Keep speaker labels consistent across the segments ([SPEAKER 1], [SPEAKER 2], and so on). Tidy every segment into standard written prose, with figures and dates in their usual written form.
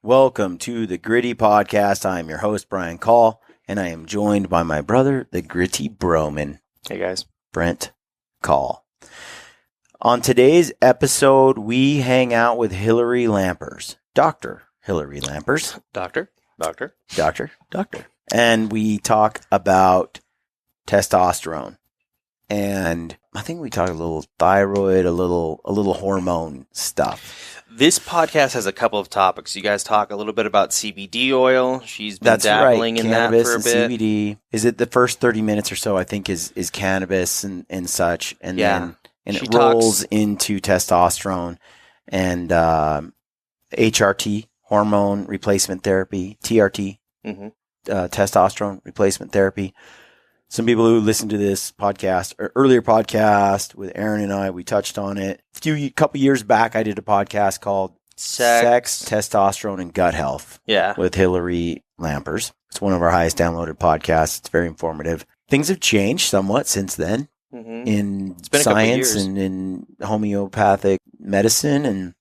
[SPEAKER 1] Welcome to the Gritty Podcast. I am your host, Brian Call, and I am joined by my brother, the Gritty Broman.
[SPEAKER 2] Hey, guys.
[SPEAKER 1] Brent Call. On today's episode, we hang out with Hillary Lampers. Dr. Hillary Lampers.
[SPEAKER 2] Doctor.
[SPEAKER 1] And we talk about testosterone. And I think we talk a little thyroid, a little hormone stuff.
[SPEAKER 2] This podcast has a couple of topics. You guys talk a little bit about CBD oil. She's been dabbling in that for a bit.
[SPEAKER 1] CBD. Is it the first 30 minutes or so, I think, is cannabis and such. And then it rolls into testosterone and HRT, hormone replacement therapy, TRT, testosterone replacement therapy. Some people who listen to this podcast, or earlier podcast with Aaron and I, we touched on it. A couple years back, I did a podcast called Sex, Testosterone, and Gut Health with Hillary Lampers. It's one of our highest downloaded podcasts. It's very informative. Things have changed somewhat since then in science and in homeopathic medicine. And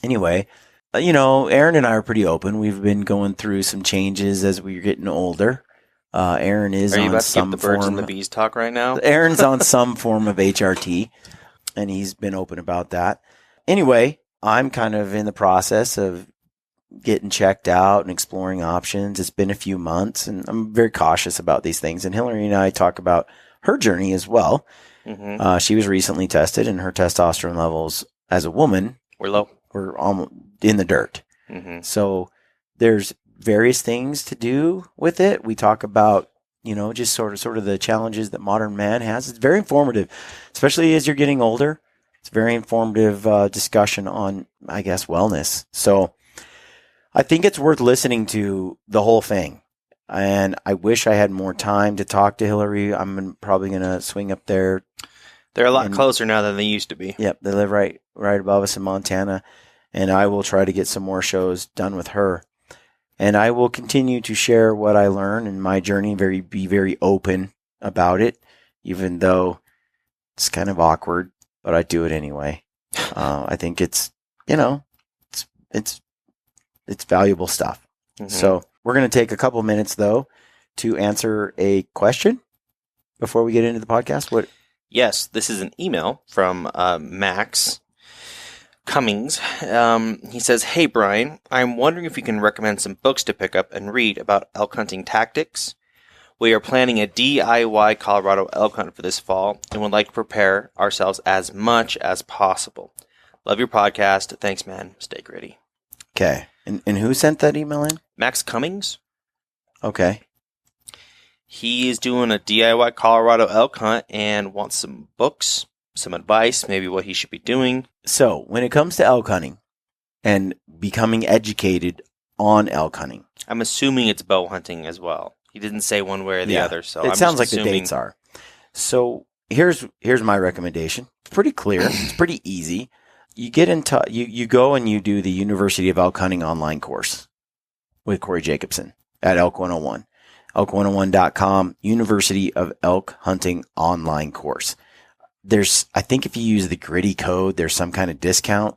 [SPEAKER 1] anyway, Aaron and I are pretty open. We've been going through some changes as we're getting older. Aaron is
[SPEAKER 2] on some form. Are you about to
[SPEAKER 1] keep
[SPEAKER 2] the birds and the bees talk right now?
[SPEAKER 1] Aaron's on some form of HRT, and he's been open about that. Anyway, I'm kind of in the process of getting checked out and exploring options. It's been a few months, and I'm very cautious about these things. And Hillary and I talk about her journey as well. She was recently tested, and her testosterone levels as a woman
[SPEAKER 2] were low.
[SPEAKER 1] Were almost in the dirt. So there's various things to do with it. We talk about, just sort of the challenges that modern man has. It's very informative, especially as you're getting older. It's a very informative discussion on, I guess, wellness. So I think it's worth listening to the whole thing. And I wish I had more time to talk to Hillary. I'm probably going to swing up there.
[SPEAKER 2] They're a lot closer now than they used to be.
[SPEAKER 1] Yep. They live right above us in Montana. And I will try to get some more shows done with her. And I will continue to share what I learn in my journey, be very open about it, even though it's kind of awkward, but I do it anyway. I think it's valuable stuff. So we're going to take a couple minutes, though, to answer a question before we get into the podcast.
[SPEAKER 2] Yes, this is an email from Max Cummings. He says, "Hey Brian, I'm wondering if you can recommend some books to pick up and read about elk hunting tactics. We are planning a DIY Colorado elk hunt for this fall and would like to prepare ourselves as much as possible. Love your podcast. Thanks, man. Stay gritty."
[SPEAKER 1] Okay. And who sent that email in?
[SPEAKER 2] Max Cummings.
[SPEAKER 1] Okay.
[SPEAKER 2] He is doing a DIY Colorado elk hunt and wants some books, some advice, maybe what he should be doing.
[SPEAKER 1] So when it comes to elk hunting and becoming educated on elk hunting,
[SPEAKER 2] I'm assuming it's bow hunting as well. He didn't say one way or the other, so
[SPEAKER 1] it sounds like the dates are. So here's my recommendation. It's pretty clear. It's pretty easy. You get into you go and you do the University of Elk Hunting online course with Corey Jacobson at Elk 101. Elk101.com, University of Elk Hunting online course. I think if you use the Gritty code, there's some kind of discount.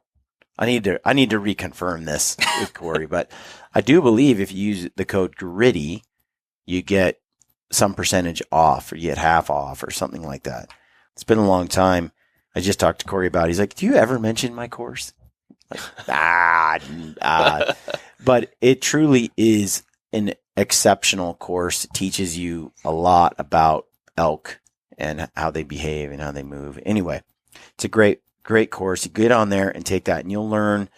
[SPEAKER 1] I need to reconfirm this with Corey, but I do believe if you use the code Gritty, you get some percentage off, or you get half off, or something like that. It's been a long time. I just talked to Corey about it. He's like, "Do you ever mention my course?" But it truly is an exceptional course. It teaches you a lot about elk and how they behave and how they move. Anyway, it's a great course. You get on there and take that, and you'll learn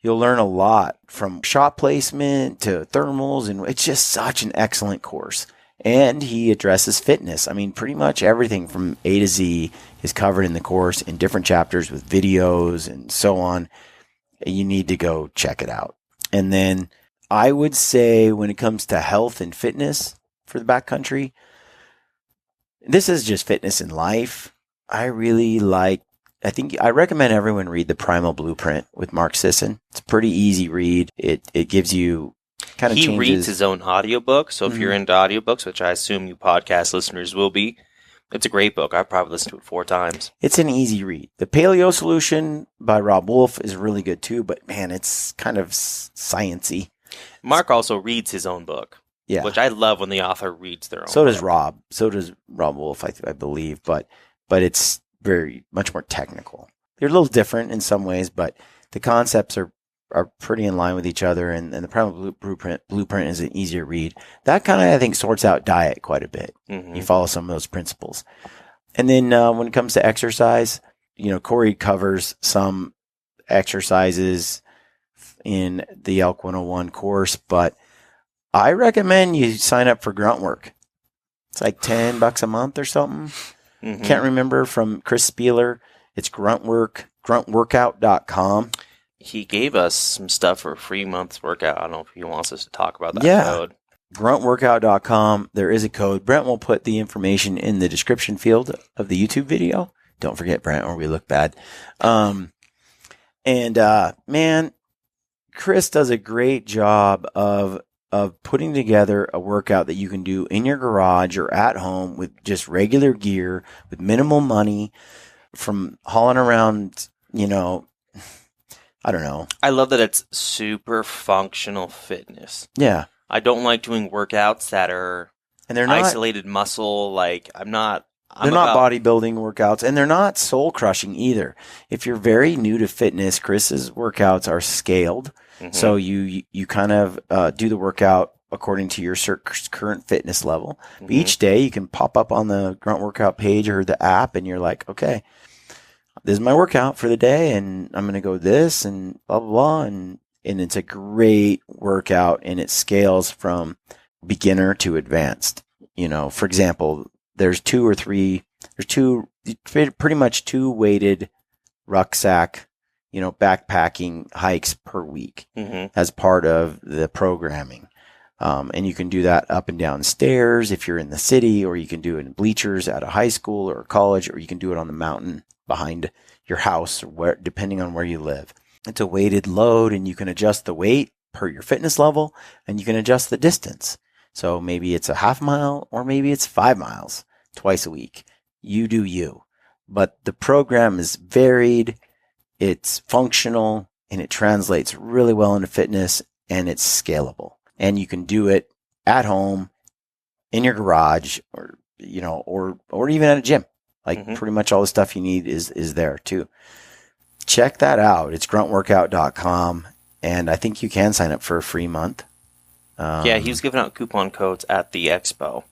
[SPEAKER 1] a lot, from shot placement to thermals, and it's just such an excellent course. And he addresses fitness. I mean, pretty much everything from A to Z is covered in the course in different chapters with videos and so on. You need to go check it out. And then I would say, when it comes to health and fitness for the backcountry, this is just fitness in life. I recommend everyone read The Primal Blueprint with Mark Sisson. It's a pretty easy read. It gives you kind of
[SPEAKER 2] He reads his own audiobook, so if you're into audiobooks, which I assume you podcast listeners will be, It's a great book. I've probably listened to it 4 times.
[SPEAKER 1] It's an easy read. The Paleo Solution by Rob Wolf is really good too, but man, it's kind of sciencey.
[SPEAKER 2] Mark also reads his own book.
[SPEAKER 1] Yeah.
[SPEAKER 2] Which I love when the author reads their own
[SPEAKER 1] So
[SPEAKER 2] book.
[SPEAKER 1] does Rob. So does Rob Wolf, I believe, but it's very much more technical. They're a little different in some ways, but the concepts are pretty in line with each other, and the Primal Blueprint is an easier read. That kind of, I think, sorts out diet quite a bit.
[SPEAKER 2] Mm-hmm.
[SPEAKER 1] You follow some of those principles. And then when it comes to exercise, Corey covers some exercises in the Elk 101 course, but I recommend you sign up for Grunt Work. It's like $10 a month or something.
[SPEAKER 2] Mm-hmm.
[SPEAKER 1] Can't remember, from Chris Spieler. It's Grunt Work, gruntworkout.com.
[SPEAKER 2] He gave us some stuff for a free month's workout. I don't know if he wants us to talk about that code.
[SPEAKER 1] Gruntworkout.com. There is a code. Brent will put the information in the description field of the YouTube video. Don't forget, Brent, or we look bad. Man, Chris does a great job of putting together a workout that you can do in your garage or at home with just regular gear, with minimal money, from hauling around, I don't know.
[SPEAKER 2] I love that it's super functional fitness.
[SPEAKER 1] Yeah.
[SPEAKER 2] I don't like doing workouts that are
[SPEAKER 1] And they're not
[SPEAKER 2] isolated muscle. Like, I'm not
[SPEAKER 1] bodybuilding workouts, and they're not soul crushing either. If you're very new to fitness, Chris's workouts are scaled.
[SPEAKER 2] Mm-hmm.
[SPEAKER 1] So you kind of do the workout according to your current fitness level.
[SPEAKER 2] Mm-hmm.
[SPEAKER 1] But each day you can pop up on the Grunt Workout page or the app, and you're like, okay, this is my workout for the day, and I'm going to go this and blah, blah, blah. And it's a great workout, and it scales from beginner to advanced. For example, there's pretty much 2 weighted rucksack, backpacking hikes per week as part of the programming. And you can do that up and down stairs if you're in the city, or you can do it in bleachers at a high school or a college, or you can do it on the mountain behind your house, or depending on where you live. It's a weighted load, and you can adjust the weight per your fitness level, and you can adjust the distance. So maybe it's a half mile, or maybe it's 5 miles twice a week. You do you. But the program is varied, it's functional, and it translates really well into fitness, and it's scalable. And you can do it at home, in your garage, or even at a gym. Like pretty much all the stuff you need is there too. Check that out. It's gruntworkout.com, and I think you can sign up for a free month.
[SPEAKER 2] Yeah, he was giving out coupon codes at the expo.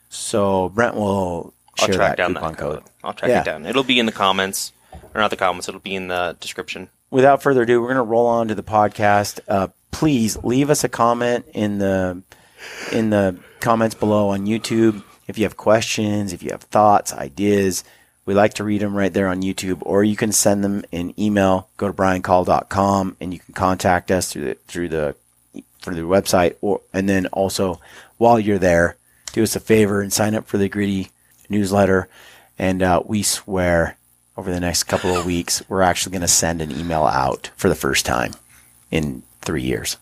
[SPEAKER 1] So Brent will share that coupon code.
[SPEAKER 2] I'll track it down. It'll be in the comments, or not the comments. It'll be in the description. Without
[SPEAKER 1] further ado, we're going to roll on to the podcast. Please leave us a comment in the comments below on YouTube. If you have questions, if you have thoughts, ideas, we like to read them right there on YouTube, or you can send them in email. Go to briancall.com, and you can contact us through the website, and then also while you're there, do us a favor and sign up for the Gritty newsletter. And we swear, over the next couple of weeks, we're actually going to send an email out for the first time in 3 years.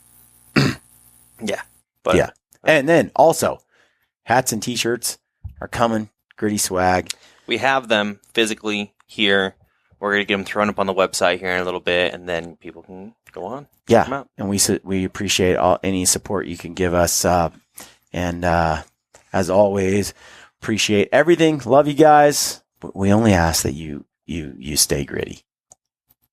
[SPEAKER 2] Yeah.
[SPEAKER 1] And then also, hats and t-shirts are coming. Gritty swag.
[SPEAKER 2] We have them physically here. We're going to get them thrown up on the website here in a little bit, and then people can go on.
[SPEAKER 1] Yeah, and we appreciate any support you can give us. And as always, appreciate everything. Love you guys. But we only ask that you stay gritty,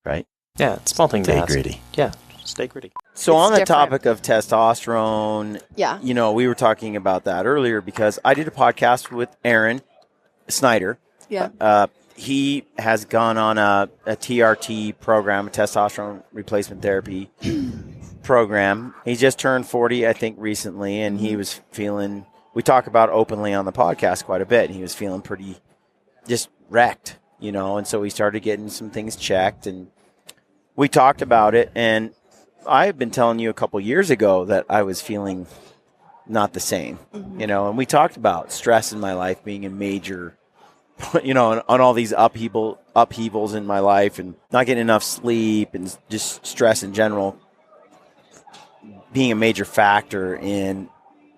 [SPEAKER 1] right?
[SPEAKER 2] Yeah, it's a small thing to ask.
[SPEAKER 1] Stay gritty.
[SPEAKER 2] Yeah, stay gritty.
[SPEAKER 1] So on the topic of testosterone,
[SPEAKER 3] yeah,
[SPEAKER 1] we were talking about that earlier because I did a podcast with Aaron Snyder.
[SPEAKER 3] Yeah.
[SPEAKER 1] He has gone on a TRT program, a testosterone replacement therapy program. He just turned 40, I think, recently, and he was feeling, we talk about openly on the podcast quite a bit, and he was feeling pretty just wrecked, and so we started getting some things checked, and we talked about it, and I had been telling you a couple years ago that I was feeling not the same, and we talked about stress in my life being a major, on all these upheavals in my life, and not getting enough sleep, and just stress in general being a major factor in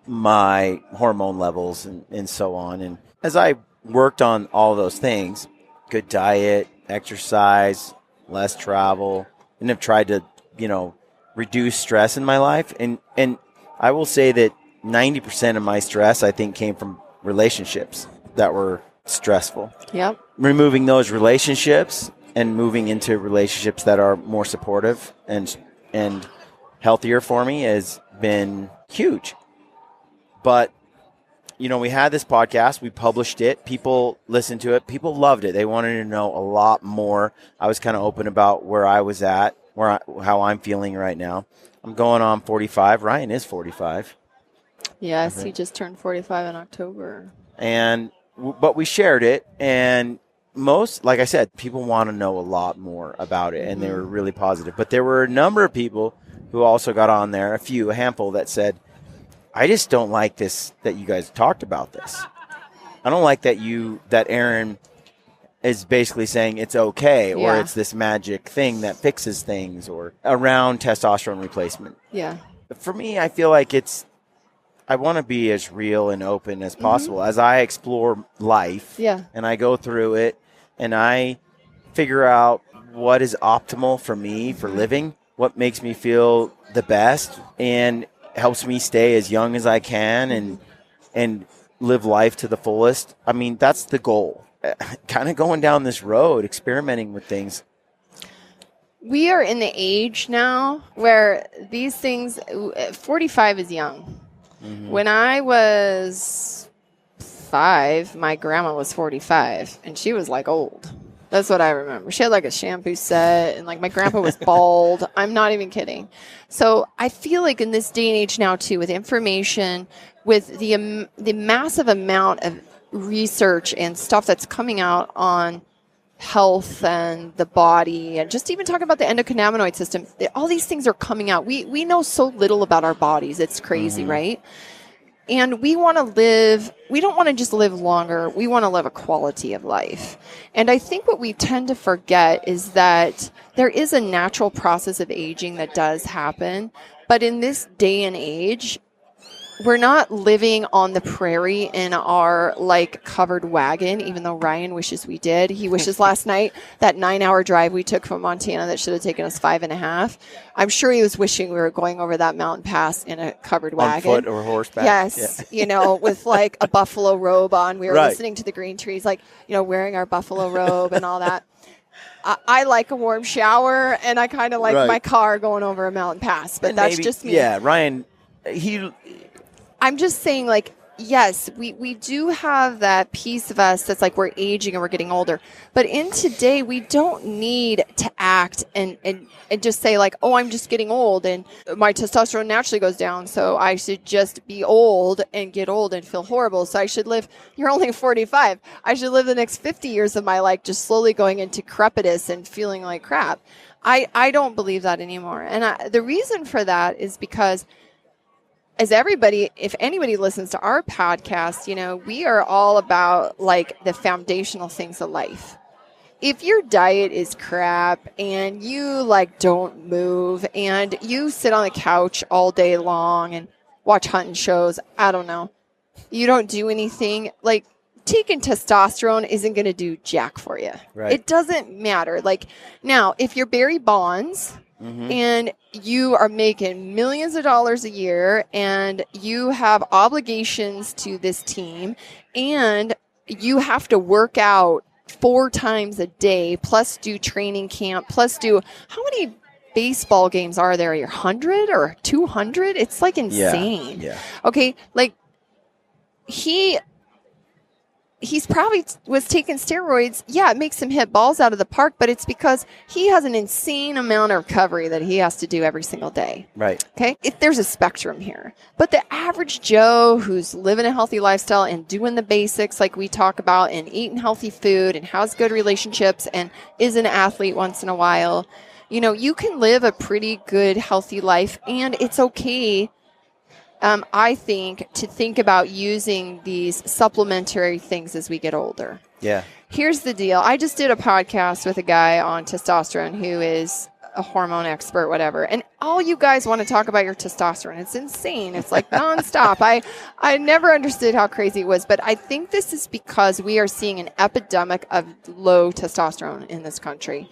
[SPEAKER 1] my hormone levels and so on. And as I worked on all those things, good diet, exercise, less travel, and have tried to, reduce stress in my life. And I will say that 90% of my stress, I think, came from relationships that were stressful.
[SPEAKER 3] Yep.
[SPEAKER 1] Removing those relationships and moving into relationships that are more supportive and healthier for me has been huge. But, we had this podcast. We published it. People listened to it. People loved it. They wanted to know a lot more. I was kind of open about where I was at, how I'm feeling right now. I'm going on 45. Ryan is 45.
[SPEAKER 3] Yes, he just turned 45 in October.
[SPEAKER 1] But we shared it, and like I said, people want to know a lot more about it, and they were really positive. But there were a number of people who also got on there, a handful that said, I just don't like this, that you guys talked about this. I don't like that Aaron is basically saying it's okay, or it's this magic thing that fixes things, or around testosterone replacement.
[SPEAKER 3] Yeah.
[SPEAKER 1] For me, I feel like I want to be as real and open as possible as I explore life.
[SPEAKER 3] Yeah.
[SPEAKER 1] And I go through it and I figure out what is optimal for me for living, what makes me feel the best, and helps me stay as young as I can and live life to the fullest. I mean, that's the goal. Kind of going down this road, experimenting with things.
[SPEAKER 3] We are in the age now where these things, 45 is young. When I was 5, my grandma was 45, and she was like old. That's what I remember. She had like a shampoo set, and like my grandpa was bald. I'm not even kidding. So I feel like in this day and age now too, with information, with the massive amount of research and stuff that's coming out on health and the body, and just even talking about the endocannabinoid system, all these things are coming out. We know so little about our bodies. It's crazy, right? And we want to live, we don't want to just live longer. We want to live a quality of life. And I think what we tend to forget is that there is a natural process of aging that does happen. But in this day and age, we're not living on the prairie in our like covered wagon, even though Ryan wishes we did. He wishes last night that 9-hour drive we took from Montana that should have taken us 5.5. I'm sure he was wishing we were going over that mountain pass in a covered wagon.
[SPEAKER 1] On foot or horseback.
[SPEAKER 3] Yes.
[SPEAKER 1] Yeah.
[SPEAKER 3] With like a buffalo robe on. We were
[SPEAKER 1] Right.
[SPEAKER 3] listening to the green trees, like, wearing our buffalo robe and all that. I like a warm shower, and I kind of like
[SPEAKER 1] Right.
[SPEAKER 3] my car going over a mountain pass, but
[SPEAKER 1] And
[SPEAKER 3] that's
[SPEAKER 1] maybe,
[SPEAKER 3] just me.
[SPEAKER 1] Yeah, Ryan,
[SPEAKER 3] I'm just saying, like, yes, we do have that piece of us that's like we're aging and we're getting older. But in today, we don't need to act and just say like, oh, I'm just getting old and my testosterone naturally goes down. So I should just be old and get old and feel horrible. So I should live, you're only 45. I should live the next 50 years of my life just slowly going into decrepitous and feeling like crap. I don't believe that anymore. And the reason for that is because if anybody listens to our podcast, we are all about like the foundational things of life. If your diet is crap and you like don't move and you sit on the couch all day long and watch hunting shows, I don't know, you don't do anything, like taking testosterone isn't going to do jack for you.
[SPEAKER 1] Right.
[SPEAKER 3] It doesn't matter. Like now, if you're Barry Bonds, and you are making millions of dollars a year and you have obligations to this team and you have to work out 4 times a day, plus do training camp, plus do how many baseball games are there? 100 or 200? It's like insane.
[SPEAKER 1] Yeah.
[SPEAKER 3] Okay. Like he's probably was taking steroids. Yeah, it makes him hit balls out of the park, but it's because he has an insane amount of recovery that he has to do every single day.
[SPEAKER 1] Right.
[SPEAKER 3] Okay. If there's a spectrum here, but the average Joe who's living a healthy lifestyle and doing the basics like we talk about and eating healthy food and has good relationships and is an athlete once in a while, you can live a pretty good, healthy life, and it's okay. I think to think about using these supplementary things as we get older.
[SPEAKER 1] Yeah.
[SPEAKER 3] Here's the deal. I just did a podcast with a guy on testosterone who is a hormone expert, whatever. And all you guys want to talk about your testosterone. It's insane. It's like nonstop. I never understood how crazy it was, but I think this is because we are seeing an epidemic of low testosterone in this country.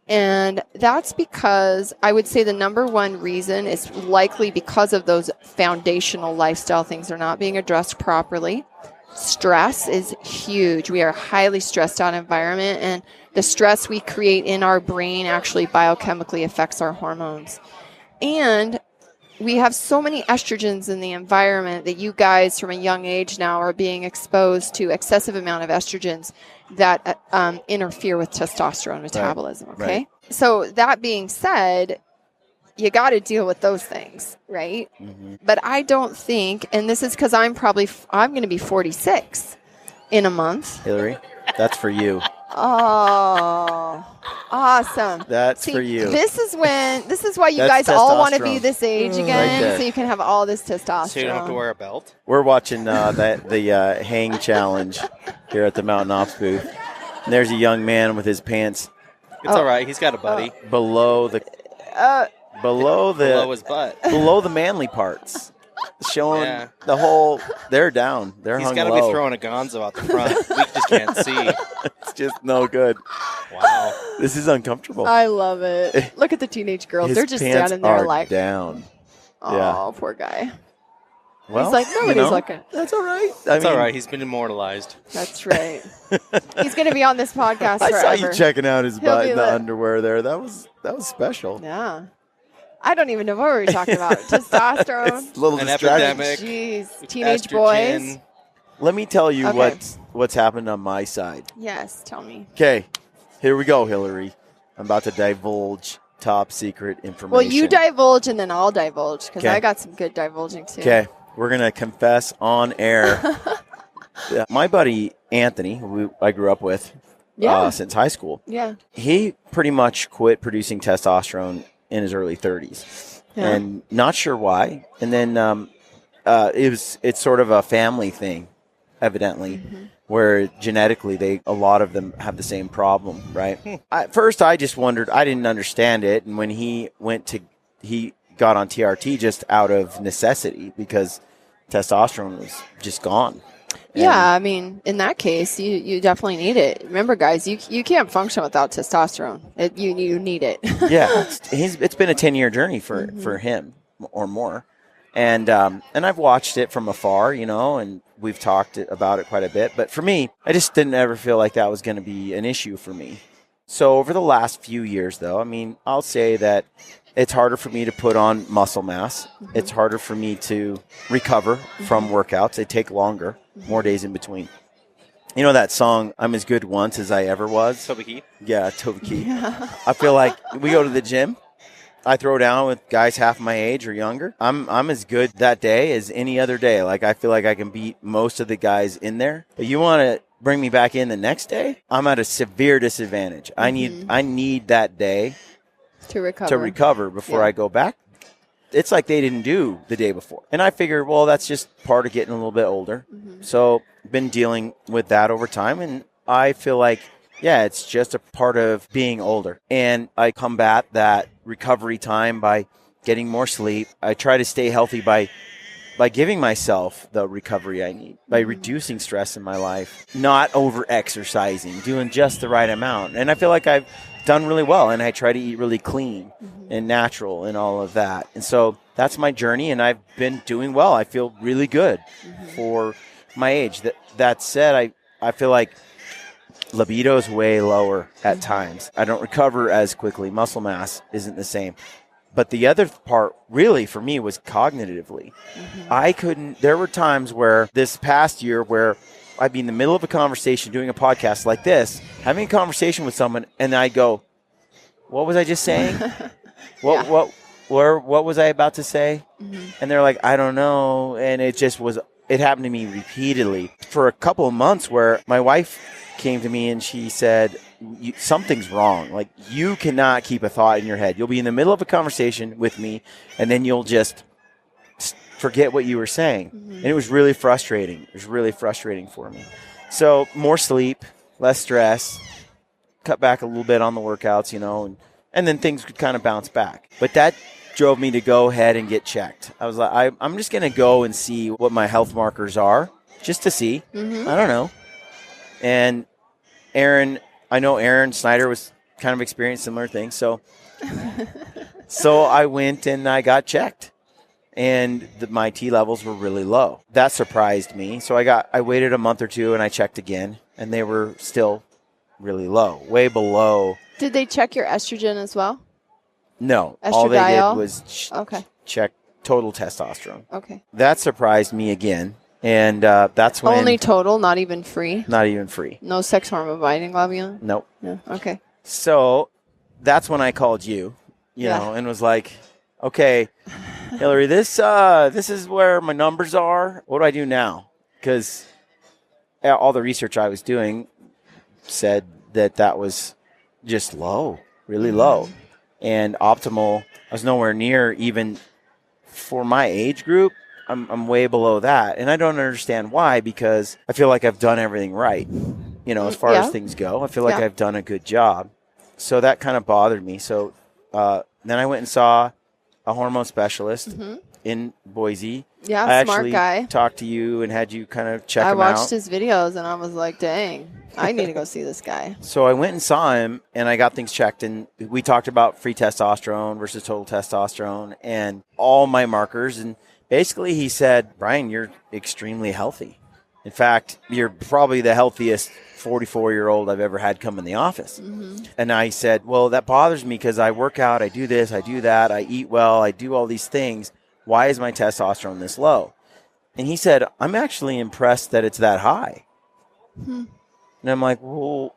[SPEAKER 3] And that's because I would say the number one reason is likely because of those foundational lifestyle things are not being addressed properly. Stress is huge. We are a highly stressed out environment, and the stress we create in our brain actually biochemically affects our hormones. And we have so many estrogens in the environment that you guys from a young age now are being exposed to excessive amount of estrogens that interfere with testosterone metabolism. Okay.
[SPEAKER 1] Right.
[SPEAKER 3] So that being said, you got to deal with those things, right?
[SPEAKER 1] Mm-hmm.
[SPEAKER 3] But I don't think, and this is because I'm going to be 46 in a month.
[SPEAKER 1] Hillary, that's for you.
[SPEAKER 3] Oh, awesome.
[SPEAKER 1] That's for you.
[SPEAKER 3] This is why you
[SPEAKER 1] That's
[SPEAKER 3] guys all want to
[SPEAKER 1] testosterone.
[SPEAKER 3] be this age
[SPEAKER 1] Right
[SPEAKER 3] again,
[SPEAKER 1] there.
[SPEAKER 3] so you can have all this testosterone.
[SPEAKER 2] So you don't have to wear a belt?
[SPEAKER 1] We're watching the hang challenge here at the Mountain Ops booth. And there's a young man with his pants
[SPEAKER 2] It's all right. He's got a buddy.
[SPEAKER 1] below the
[SPEAKER 2] Below his butt.
[SPEAKER 1] below the manly parts, showing
[SPEAKER 2] Yeah.
[SPEAKER 1] the whole. They're down. They're
[SPEAKER 2] He's
[SPEAKER 1] hung
[SPEAKER 2] got to
[SPEAKER 1] low.
[SPEAKER 2] be throwing a gonzo out the front. We just can't see.
[SPEAKER 1] It's just no good.
[SPEAKER 2] Wow.
[SPEAKER 1] This is uncomfortable.
[SPEAKER 3] I love it. Look at the teenage girls.
[SPEAKER 1] His
[SPEAKER 3] They're just
[SPEAKER 1] pants
[SPEAKER 3] standing there
[SPEAKER 1] are
[SPEAKER 3] like,
[SPEAKER 1] down.
[SPEAKER 3] oh,
[SPEAKER 1] Yeah.
[SPEAKER 3] poor guy.
[SPEAKER 1] Well,
[SPEAKER 3] He's like, nobody's looking.
[SPEAKER 1] That's all right.
[SPEAKER 2] It's all right. He's been immortalized.
[SPEAKER 3] That's right. He's going to be on this podcast
[SPEAKER 1] I
[SPEAKER 3] forever.
[SPEAKER 1] saw you checking out his
[SPEAKER 3] He'll
[SPEAKER 1] butt
[SPEAKER 3] be
[SPEAKER 1] in the
[SPEAKER 3] lit.
[SPEAKER 1] underwear there. That was special.
[SPEAKER 3] Yeah. I don't even know what we were talking about. Testosterone.
[SPEAKER 1] It's a little
[SPEAKER 2] An
[SPEAKER 1] distracting.
[SPEAKER 2] epidemic.
[SPEAKER 3] Jeez. Teenage
[SPEAKER 2] Estrogen.
[SPEAKER 3] boys.
[SPEAKER 1] Let me tell you
[SPEAKER 3] Okay.
[SPEAKER 1] what's happened on my side.
[SPEAKER 3] Yes, tell me.
[SPEAKER 1] Okay, here we go, Hillary. I'm about to divulge top secret information.
[SPEAKER 3] Well, you divulge and then I'll divulge because
[SPEAKER 1] 'Kay.
[SPEAKER 3] I got some good divulging too.
[SPEAKER 1] Okay, we're gonna confess on air. Yeah, my buddy Anthony, who I grew up with
[SPEAKER 3] Yeah.
[SPEAKER 1] since high school,
[SPEAKER 3] Yeah.
[SPEAKER 1] he pretty much quit producing testosterone in his early 30s,
[SPEAKER 3] Yeah.
[SPEAKER 1] and not sure why. And then it's sort of a family thing, evidently, where genetically a lot of them have the same problem, right? At first, I just wondered, I didn't understand it, and when he got on TRT just out of necessity because testosterone was just gone.
[SPEAKER 3] Yeah, I mean, in that case, you definitely need it. Remember, guys, you can't function without testosterone. You need it.
[SPEAKER 1] Yeah, it's been a 10-year journey for him or more, and I've watched it from afar, and we've talked about it quite a bit. But for me, I just didn't ever feel like that was going to be an issue for me. So over the last few years, though, I mean, I'll say that it's harder for me to put on muscle mass. It's harder for me to recover from workouts. They take longer, more days in between. You know that song, I'm as good once as I ever was?
[SPEAKER 2] Toby Keith.
[SPEAKER 1] Yeah, Toby Keith. I feel like we go to the gym. I throw down with guys half my age or younger. I'm as good that day as any other day. Like, I feel like I can beat most of the guys in there. But you want to bring me back in the next day? I'm at a severe disadvantage. I need that day
[SPEAKER 3] to
[SPEAKER 1] recover before I go back. It's like they didn't do the day before. And I figured, well, that's just part of getting a little bit older. So been dealing with that over time. And I feel like, yeah, it's just a part of being older. And I combat that recovery time by getting more sleep. I try to stay healthy by giving myself the recovery I need, by reducing stress in my life, not over-exercising, doing just the right amount. And I feel like I've done really well, and I try to eat really clean and natural and all of that. And so that's my journey, and I've been doing well. I feel really good for my age. That said, I feel like libido is way lower at times. I don't recover as quickly. Muscle mass isn't the same. But the other part really for me was cognitively. There were times where this past year where I'd be in the middle of a conversation doing a podcast like this, having a conversation with someone, and I'd go, what was I just saying? What was I about to say? And they're like, I don't know. And it happened to me repeatedly for a couple of months where my wife came to me and she said, something's wrong. Like, you cannot keep a thought in your head. You'll be in the middle of a conversation with me, and then you'll just forget what you were saying. And it was really frustrating. It was really frustrating for me. So more sleep, less stress, cut back a little bit on the workouts, and and then things could kind of bounce back. But that drove me to go ahead and get checked. I was like, I'm just going to go and see what my health markers are, just to see.
[SPEAKER 3] Mm-hmm.
[SPEAKER 1] I don't know. And I know Aaron Snyder was kind of experienced similar things. So I went and I got checked, and my T levels were really low. That surprised me. So I waited a month or two and I checked again, and they were still really low, way below.
[SPEAKER 3] Did they check your estrogen as well?
[SPEAKER 1] No, all they did was check total testosterone.
[SPEAKER 3] Okay.
[SPEAKER 1] That surprised me again, and that's when
[SPEAKER 3] only total, not even free.
[SPEAKER 1] Not even free.
[SPEAKER 3] No sex hormone binding globulin.
[SPEAKER 1] Nope.
[SPEAKER 3] No. Okay.
[SPEAKER 1] So that's when I called you, you know, and was like, okay, Hillary, this is where my numbers are. What do I do now? Because all the research I was doing said that was just low, really low. And optimal, I was nowhere near, even for my age group. I'm way below that. And I don't understand why, because I feel like I've done everything right. You know, as far as things go, I feel like I've done a good job. So that kind of bothered me. So then I went and saw a hormone specialist in Boise.
[SPEAKER 3] Yeah,
[SPEAKER 1] I
[SPEAKER 3] smart
[SPEAKER 1] actually
[SPEAKER 3] guy.
[SPEAKER 1] talked to you and had you kind of check him out.
[SPEAKER 3] I watched his videos and I was like, dang, I need to go see this guy.
[SPEAKER 1] So I went and saw him, and I got things checked, and we talked about free testosterone versus total testosterone and all my markers. And basically he said, Brian, you're extremely healthy. In fact, you're probably the healthiest 44-year-old I've ever had come in the office. And I said, well, that bothers me because I work out, I do this, I do that, I eat well, I do all these things. Why is my testosterone this low? And he said, I'm actually impressed that it's that high. And I'm like, well,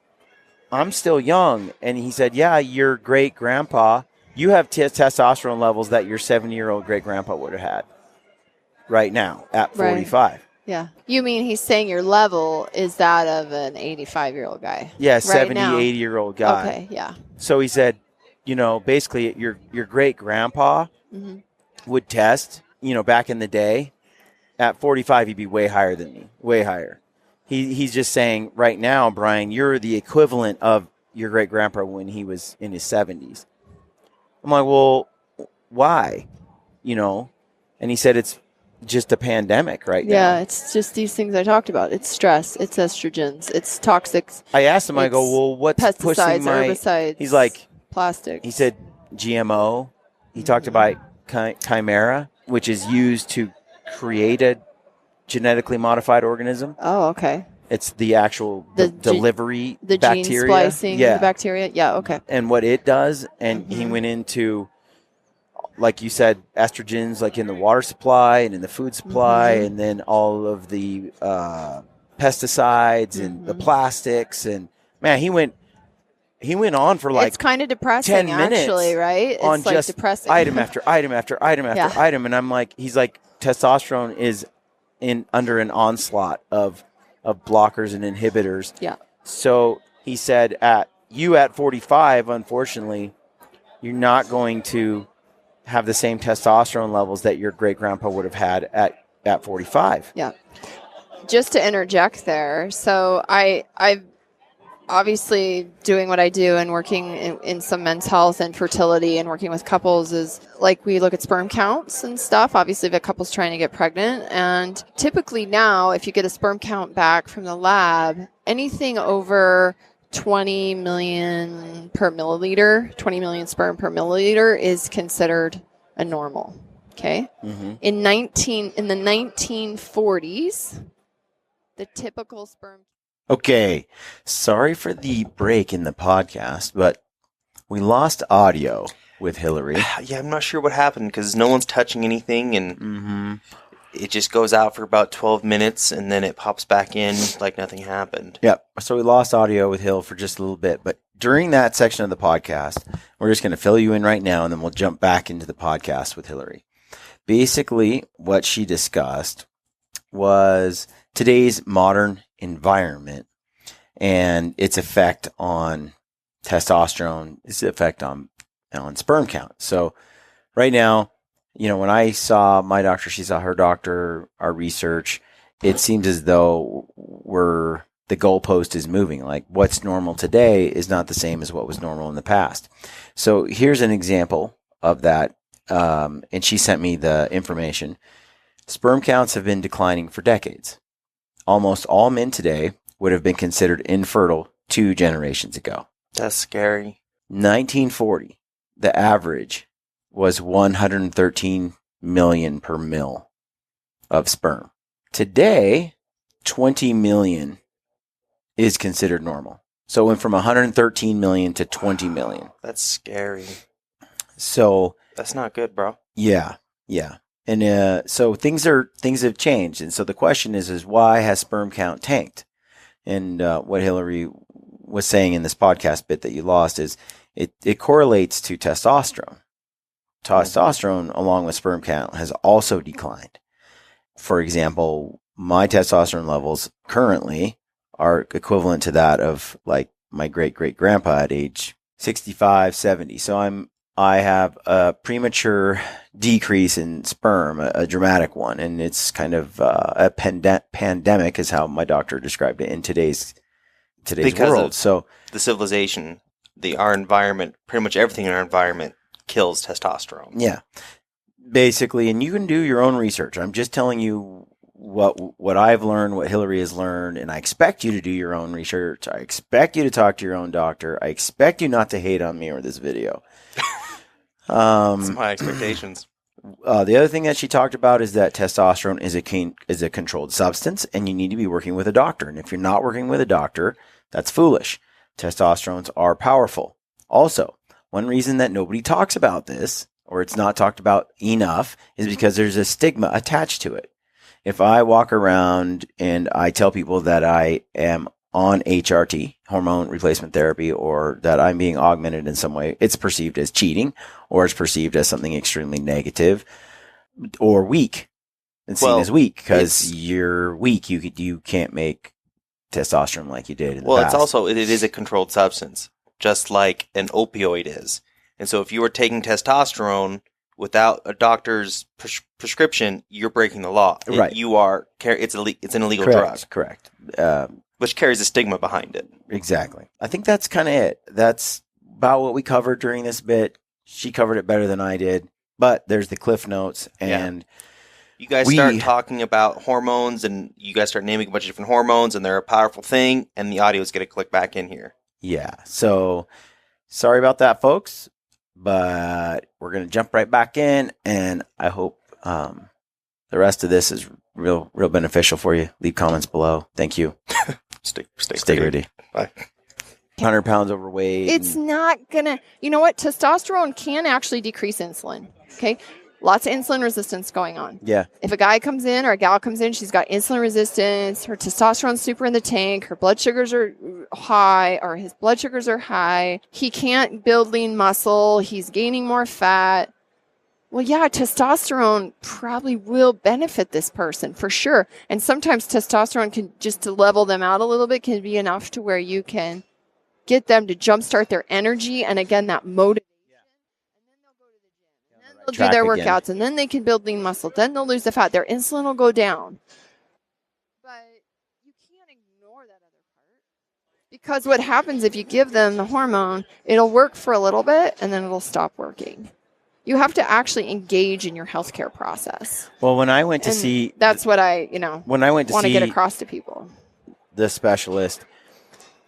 [SPEAKER 1] I'm still young. And he said, yeah, your great-grandpa, you have testosterone levels that your 70-year-old great-grandpa would have had right now at 45.
[SPEAKER 3] Right. Yeah. You mean he's saying your level is that of an 85-year-old guy?
[SPEAKER 1] Yeah,
[SPEAKER 3] right
[SPEAKER 1] 70,
[SPEAKER 3] now.
[SPEAKER 1] 80-year-old guy.
[SPEAKER 3] Okay, yeah.
[SPEAKER 1] So he said, you know, basically your great-grandpa would test, you know, back in the day. At 45, he'd be way higher than me, way higher. He's just saying right now, Brian, you're the equivalent of your great-grandpa when he was in his 70s. I'm like, well, why? You know? And he said it's just a pandemic right now.
[SPEAKER 3] Yeah, it's just these things I talked about. It's stress. It's estrogens. It's toxics.
[SPEAKER 1] I asked him, I go, well, what's pushing
[SPEAKER 3] pesticides,
[SPEAKER 1] my...
[SPEAKER 3] herbicides.
[SPEAKER 1] He's like...
[SPEAKER 3] Plastics.
[SPEAKER 1] He said GMO. He talked about chimera, which is used to create a genetically modified organism.
[SPEAKER 3] Oh, okay.
[SPEAKER 1] It's the actual delivery
[SPEAKER 3] the
[SPEAKER 1] bacteria.
[SPEAKER 3] gene splicing the bacteria. Yeah, okay.
[SPEAKER 1] And what it does, and he went into, like you said, estrogens, like in the water supply and in the food supply, and then all of the pesticides and the plastics. And man, he went on for like
[SPEAKER 3] it's kind of depressing
[SPEAKER 1] 10 minutes
[SPEAKER 3] actually, right? It's
[SPEAKER 1] on
[SPEAKER 3] like
[SPEAKER 1] just
[SPEAKER 3] depressing.
[SPEAKER 1] item after item after item after item. And I'm like, he's like, testosterone is under an onslaught of blockers and inhibitors.
[SPEAKER 3] Yeah.
[SPEAKER 1] So he said, at 45, unfortunately, you're not going to have the same testosterone levels that your great grandpa would have had at 45.
[SPEAKER 3] Yeah. Just to interject there. So I've obviously doing what I do and working in some men's health and fertility and working with couples is like we look at sperm counts and stuff. Obviously, if a couple's trying to get pregnant, and typically now, if you get a sperm count back from the lab, anything over 20 million per milliliter, 20 million sperm per milliliter is considered a normal. Okay. In the 1940s, the typical sperm.
[SPEAKER 1] Okay, sorry for the break in the podcast, but we lost audio with Hillary.
[SPEAKER 2] Yeah, I'm not sure what happened because no one's touching anything, and it just goes out for about 12 minutes, and then it pops back in like nothing happened.
[SPEAKER 1] Yep, so we lost audio with Hill for just a little bit, but during that section of the podcast, we're just going to fill you in right now, and then we'll jump back into the podcast with Hillary. Basically, what she discussed was today's modern environment and its effect on testosterone, its effect on sperm count. So right now, you know, when I saw my doctor, she saw her doctor, our research, it seems as though we're the goalpost is moving. Like what's normal today is not the same as what was normal in the past. So here's an example of that. And she sent me the information. Sperm counts have been declining for decades. Almost all men today would have been considered infertile 2 generations ago.
[SPEAKER 2] That's scary.
[SPEAKER 1] 1940, the average was 113 million per mil of sperm. Today, 20 million is considered normal. So it went from 113 million to 20 million.
[SPEAKER 2] That's scary.
[SPEAKER 1] So
[SPEAKER 2] that's not good, bro.
[SPEAKER 1] Yeah. And so things have changed. And so the question is why has sperm count tanked? And what Hillary was saying in this podcast bit that you lost is it correlates to testosterone. Testosterone, along with sperm count, has also declined. For example, my testosterone levels currently are equivalent to that of like my great-great-grandpa at age 65, 70. So I have a premature decrease in sperm, a dramatic one, and it's kind of a pandemic is how my doctor described it in today's
[SPEAKER 2] because
[SPEAKER 1] world. So
[SPEAKER 2] the civilization, our environment, pretty much everything in our environment kills testosterone.
[SPEAKER 1] Yeah, basically, and you can do your own research. I'm just telling you what I've learned, what Hillary has learned, and I expect you to do your own research. I expect you to talk to your own doctor. I expect you not to hate on me or this video.
[SPEAKER 2] That's my expectations.
[SPEAKER 1] The other thing that she talked about is that testosterone is a controlled substance, and you need to be working with a doctor. And if you're not working with a doctor, that's foolish. Testosterones are powerful. Also, one reason that nobody talks about this, or it's not talked about enough, is because there's a stigma attached to it. If I walk around and I tell people that I am on HRT, hormone replacement therapy, or that I'm being augmented in some way, it's perceived as cheating, or it's perceived as something extremely negative or weak. It's seen as weak because you're weak. You can't make testosterone like you did in the past.
[SPEAKER 2] It's also, it is a controlled substance, just like an opioid is. And so if you were taking testosterone without a doctor's prescription, you're breaking the law.
[SPEAKER 1] Right.
[SPEAKER 2] It's an illegal drug.
[SPEAKER 1] Correct.
[SPEAKER 2] Which carries a stigma behind it.
[SPEAKER 1] Exactly. I think that's kind of it. That's about what we covered during this bit. She covered it better than I did, but there's the cliff notes, and
[SPEAKER 2] you guys start talking about hormones, and you guys start naming a bunch of different hormones, and they're a powerful thing, and the audio is going to click back in here.
[SPEAKER 1] Yeah. So sorry about that, folks, but we're going to jump right back in, and I hope the rest of this is real beneficial for you. Leave comments below. Thank you. Stay ready.
[SPEAKER 2] Bye.
[SPEAKER 1] 100 pounds overweight.
[SPEAKER 3] It's not gonna, you know what? Testosterone can actually decrease insulin. Okay. Lots of insulin resistance going on.
[SPEAKER 1] Yeah.
[SPEAKER 3] If a guy comes in or a gal comes in, she's got insulin resistance, her testosterone's super in the tank, her blood sugars are high, or his blood sugars are high. He can't build lean muscle. He's gaining more fat. Well, yeah, testosterone probably will benefit this person for sure. And sometimes testosterone can, just to level them out a little bit, can be enough to where you can get them to jumpstart their energy. And again, that motivation. And then they'll go to the gym. And then they'll do their workouts. And then they can build lean muscle. Then they'll lose the fat. Their insulin will go down. But you can't ignore that other part. Because what happens if you give them the hormone, it'll work for a little bit and then it'll stop working. You have to actually engage in your healthcare process.
[SPEAKER 1] Well, when I went to see...
[SPEAKER 3] That's what I,
[SPEAKER 1] when I went to
[SPEAKER 3] want to
[SPEAKER 1] see
[SPEAKER 3] get across to people.
[SPEAKER 1] The specialist,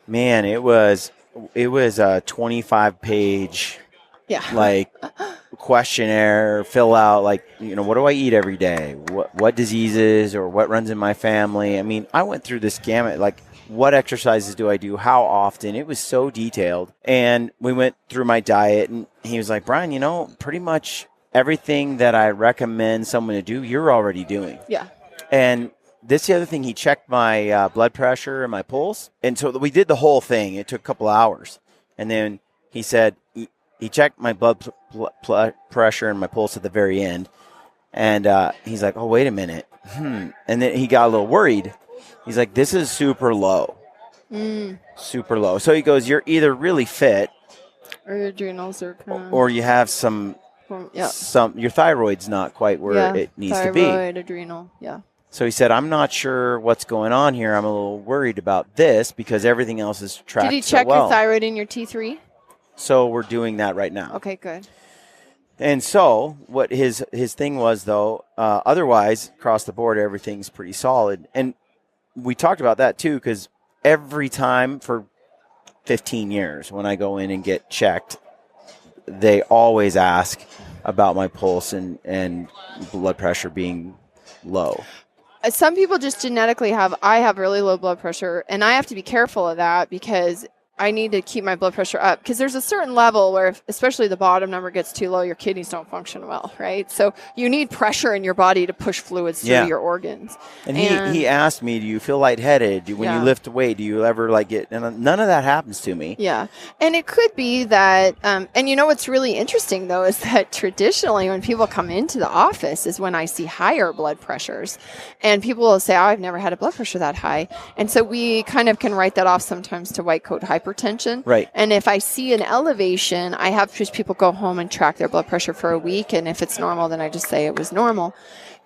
[SPEAKER 1] man, it was a 25-page questionnaire, fill out, what do I eat every day? What diseases or what runs in my family? I mean, I went through this gamut, what exercises do I do? How often? It was so detailed. And we went through my diet, and he was like, Brian, pretty much everything that I recommend someone to do, you're already doing.
[SPEAKER 3] Yeah.
[SPEAKER 1] And this is the other thing. He checked my blood pressure and my pulse. And so we did the whole thing. It took a couple hours. And then he said he checked my blood pressure and my pulse at the very end. And he's like, oh, wait a minute. And then he got a little worried. He's like, this is super low. Super low. So he goes, you're either really fit.
[SPEAKER 3] Or your adrenals are
[SPEAKER 1] or you have your thyroid's not quite where it needs to be.
[SPEAKER 3] Thyroid, adrenal, yeah.
[SPEAKER 1] So he said, I'm not sure what's going on here. I'm a little worried about this because everything else is tracked
[SPEAKER 3] Did he check
[SPEAKER 1] so well.
[SPEAKER 3] your thyroid and your T3?
[SPEAKER 1] So we're doing that right now.
[SPEAKER 3] Okay, good.
[SPEAKER 1] And so what his thing was, though, otherwise, across the board, everything's pretty solid. And we talked about that, too, because every time for 15 years when I go in and get checked, they always ask about my pulse and blood pressure being low.
[SPEAKER 3] Some people just genetically I have really low blood pressure, and I have to be careful of that because I need to keep my blood pressure up because there's a certain level where, especially the bottom number gets too low, your kidneys don't function well, right? So you need pressure in your body to push fluids through your organs.
[SPEAKER 1] And he asked me, do you feel lightheaded? When you lift weight, do you ever get, and none of that happens to me.
[SPEAKER 3] Yeah. And it could be that, and you know what's really interesting though, is that traditionally when people come into the office is when I see higher blood pressures, and people will say, oh, I've never had a blood pressure that high. And so we kind of can write that off sometimes to white coat hypertension.
[SPEAKER 1] Right.
[SPEAKER 3] And if I see an elevation, I have just people go home and track their blood pressure for a week. And if it's normal, then I just say it was normal.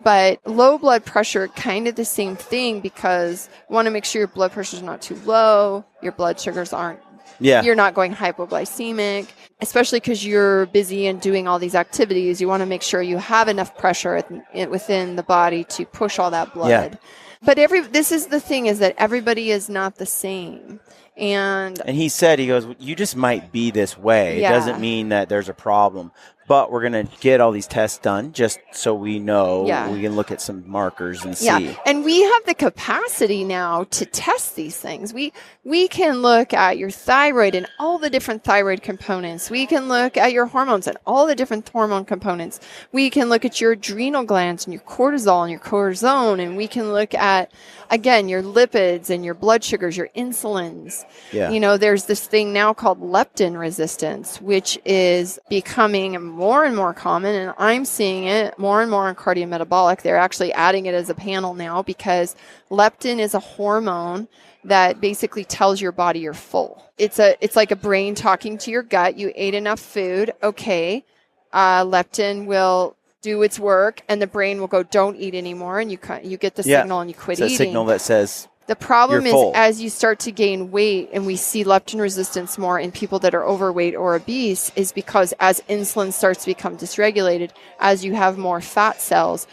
[SPEAKER 3] But low blood pressure, kind of the same thing, because you want to make sure your blood pressure is not too low. Your blood sugars aren't, you're not going hypoglycemic, especially because you're busy and doing all these activities. You want to make sure you have enough pressure within the body to push all that blood.
[SPEAKER 1] Yeah.
[SPEAKER 3] But this is the thing, is that everybody is not the same. And
[SPEAKER 1] he said, he goes, you just might be this way.
[SPEAKER 3] Yeah.
[SPEAKER 1] It doesn't mean that there's a problem. But we're going to get all these tests done just so we know. We can look at some markers and see.
[SPEAKER 3] Yeah, and we have the capacity now to test these things. We can look at your thyroid and all the different thyroid components. We can look at your hormones and all the different hormone components. We can look at your adrenal glands and your cortisol and your cortisone. And we can look at, again, your lipids and your blood sugars, your insulins.
[SPEAKER 1] Yeah.
[SPEAKER 3] You know, there's this thing now called leptin resistance, which is becoming more and more common, and I'm seeing it more and more in cardiometabolic. They're actually adding it as a panel now because leptin is a hormone that basically tells your body you're full. It's like a brain talking to your gut. You ate enough food. Okay. Leptin will do its work, and the brain will go, don't eat anymore. And you get the signal and you quit eating.
[SPEAKER 1] It's a signal that says,
[SPEAKER 3] the problem is,
[SPEAKER 1] full.
[SPEAKER 3] as you start to gain weight, and we see leptin resistance more in people that are overweight or obese, is because as insulin starts to become dysregulated, as you have more fat cells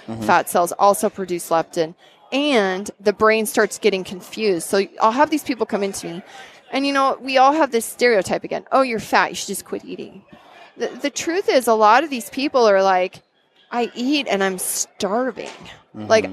[SPEAKER 3] also produce leptin, and the brain starts getting confused. So I'll have these people come into me, and we all have this stereotype again. Oh, you're fat. You should just quit eating. The truth is, a lot of these people are like, I eat and I'm starving. Like,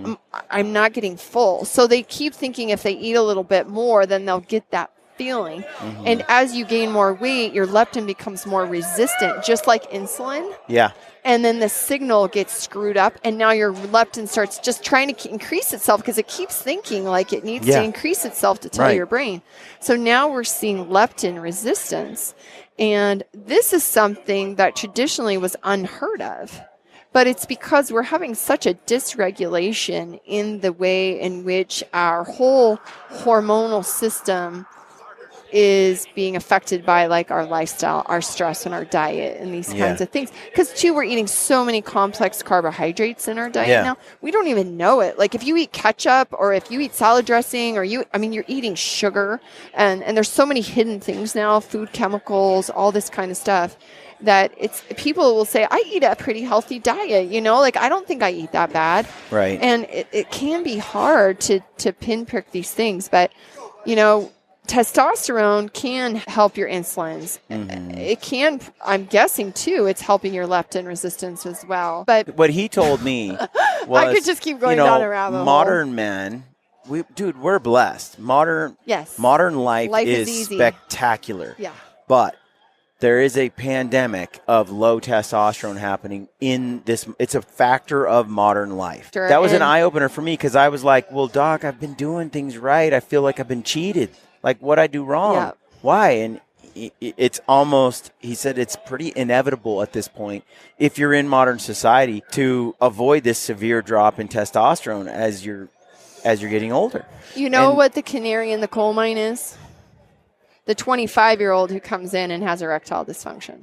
[SPEAKER 3] I'm not getting full. So they keep thinking if they eat a little bit more, then they'll get that feeling. And as you gain more weight, your leptin becomes more resistant, just like insulin.
[SPEAKER 1] Yeah.
[SPEAKER 3] And then the signal gets screwed up, and now your leptin starts just trying to increase itself because it keeps thinking like it needs to increase itself to tell your brain. So now we're seeing leptin resistance. And this is something that traditionally was unheard of. But it's because we're having such a dysregulation in the way in which our whole hormonal system is being affected by like our lifestyle, our stress, and our diet, and these kinds of things. Because too, we're eating so many complex carbohydrates in our diet now. We don't even know it. Like if you eat ketchup or if you eat salad dressing, or you're eating sugar, and there's so many hidden things now, food chemicals, all this kind of stuff, that people will say, I eat a pretty healthy diet, like I don't think I eat that bad.
[SPEAKER 1] Right.
[SPEAKER 3] And it can be hard to pinprick these things, but testosterone can help your insulins. It can, I'm guessing too, it's helping your leptin resistance as well. But
[SPEAKER 1] what he told me was,
[SPEAKER 3] I could just keep going down a rabbit hole.
[SPEAKER 1] Modern men, we're blessed. Modern life is spectacular.
[SPEAKER 3] Yeah.
[SPEAKER 1] But there is a pandemic of low testosterone happening in this. It's a factor of modern life.
[SPEAKER 3] Sure,
[SPEAKER 1] that was an eye-opener for me, because I was like, well, Doc, I've been doing things right. I feel like I've been cheated. Like, what'd I do wrong?
[SPEAKER 3] Yeah.
[SPEAKER 1] Why? And it's almost, he said, it's pretty inevitable at this point, if you're in modern society, to avoid this severe drop in testosterone as you're getting older.
[SPEAKER 3] What the canary in the coal mine is? The 25-year-old who comes in and has erectile dysfunction.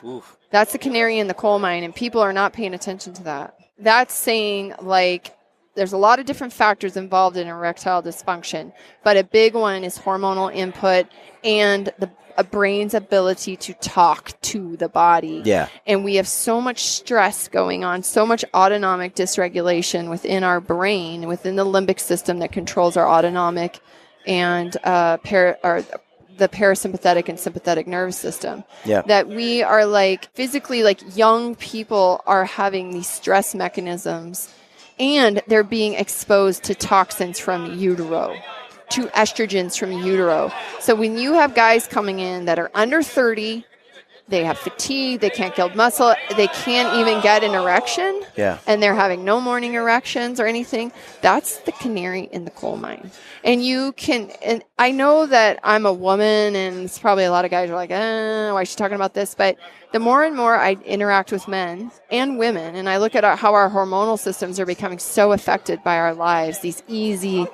[SPEAKER 2] Oof.
[SPEAKER 3] That's the canary in the coal mine, and people are not paying attention to that. That's saying, like, there's a lot of different factors involved in erectile dysfunction, but a big one is hormonal input and a brain's ability to talk to the body.
[SPEAKER 1] Yeah.
[SPEAKER 3] And we have so much stress going on, so much autonomic dysregulation within our brain, within the limbic system that controls our autonomic and the parasympathetic and sympathetic nervous system.
[SPEAKER 1] Yeah.
[SPEAKER 3] That we are like physically, like young people are having these stress mechanisms and they're being exposed to toxins from utero, to estrogens from utero. So when you have guys coming in that are under 30, they have fatigue, they can't build muscle, they can't even get an erection, and they're having no morning erections or anything, that's the canary in the coal mine. And you can, and I know that I'm a woman, and it's probably a lot of guys are like, why is she talking about this? But the more and more I interact with men and women, and I look at how our hormonal systems are becoming so affected by our lives, these easy,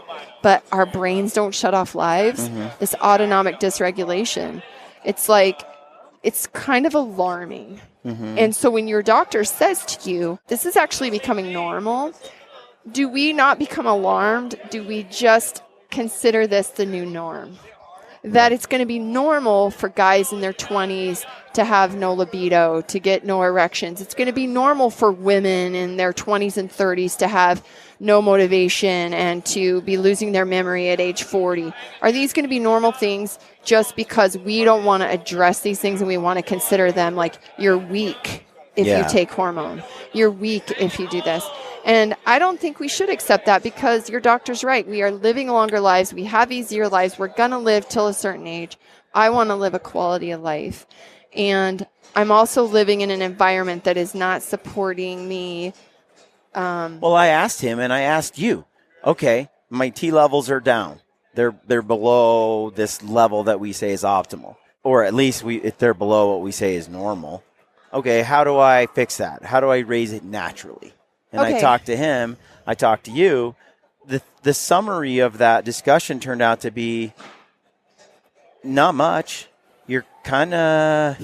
[SPEAKER 3] but our brains don't shut off lives, this autonomic dysregulation, it's like, it's kind of alarming. And so when your doctor says to you, this is actually becoming normal, do we not become alarmed? Do we just consider this the new norm? That it's going to be normal for guys in their 20s to have no libido, to get no erections. It's going to be normal for women in their 20s and 30s to have no motivation and to be losing their memory at age 40. Are these going to be normal things just because we don't want to address these things and we want to consider them like you're weak if you take hormone? You're weak if you do this. And I don't think we should accept that because your doctor's right. We are living longer lives. We have easier lives. We're going to live till a certain age. I want to live a quality of life. And I'm also living in an environment that is not supporting me.
[SPEAKER 1] Well, I asked him and I asked you, okay, my T levels are down. They're below this level that we say is optimal, or at least if they're below what we say is normal. Okay, how do I fix that? How do I raise it naturally? And I talked to him, I talked to you. The summary of that discussion turned out to be not much. You're kind of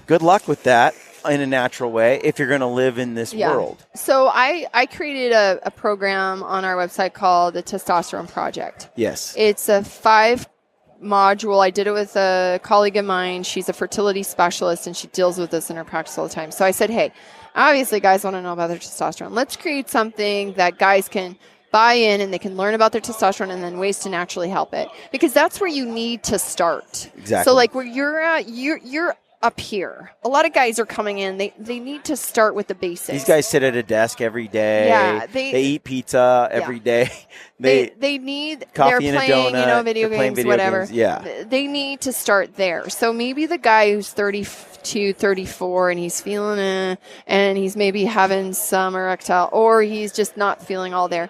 [SPEAKER 1] good luck with that in a natural way if you're going to live in this world.
[SPEAKER 3] So I created a program on our website called the Testosterone Project.
[SPEAKER 1] Yes.
[SPEAKER 3] It's a 5-module. I did it with a colleague of mine. She's a fertility specialist, and she deals with this in her practice all the time. So I said, hey, obviously guys want to know about their testosterone. Let's create something that guys can buy in and they can learn about their testosterone and then ways to naturally help it. Because that's where you need to start.
[SPEAKER 1] Exactly.
[SPEAKER 3] So like where you're at, you're up here. A lot of guys are coming in. They need to start with the basics.
[SPEAKER 1] These guys sit at a desk every day.
[SPEAKER 3] Yeah,
[SPEAKER 1] they eat pizza every day.
[SPEAKER 3] They need,
[SPEAKER 1] coffee
[SPEAKER 3] they're
[SPEAKER 1] and
[SPEAKER 3] playing,
[SPEAKER 1] a donut,
[SPEAKER 3] video games, whatever.
[SPEAKER 1] Yeah.
[SPEAKER 3] They need to start there. So maybe the guy who's 32, 34, and he's feeling it, and he's maybe having some erectile, or he's just not feeling all there.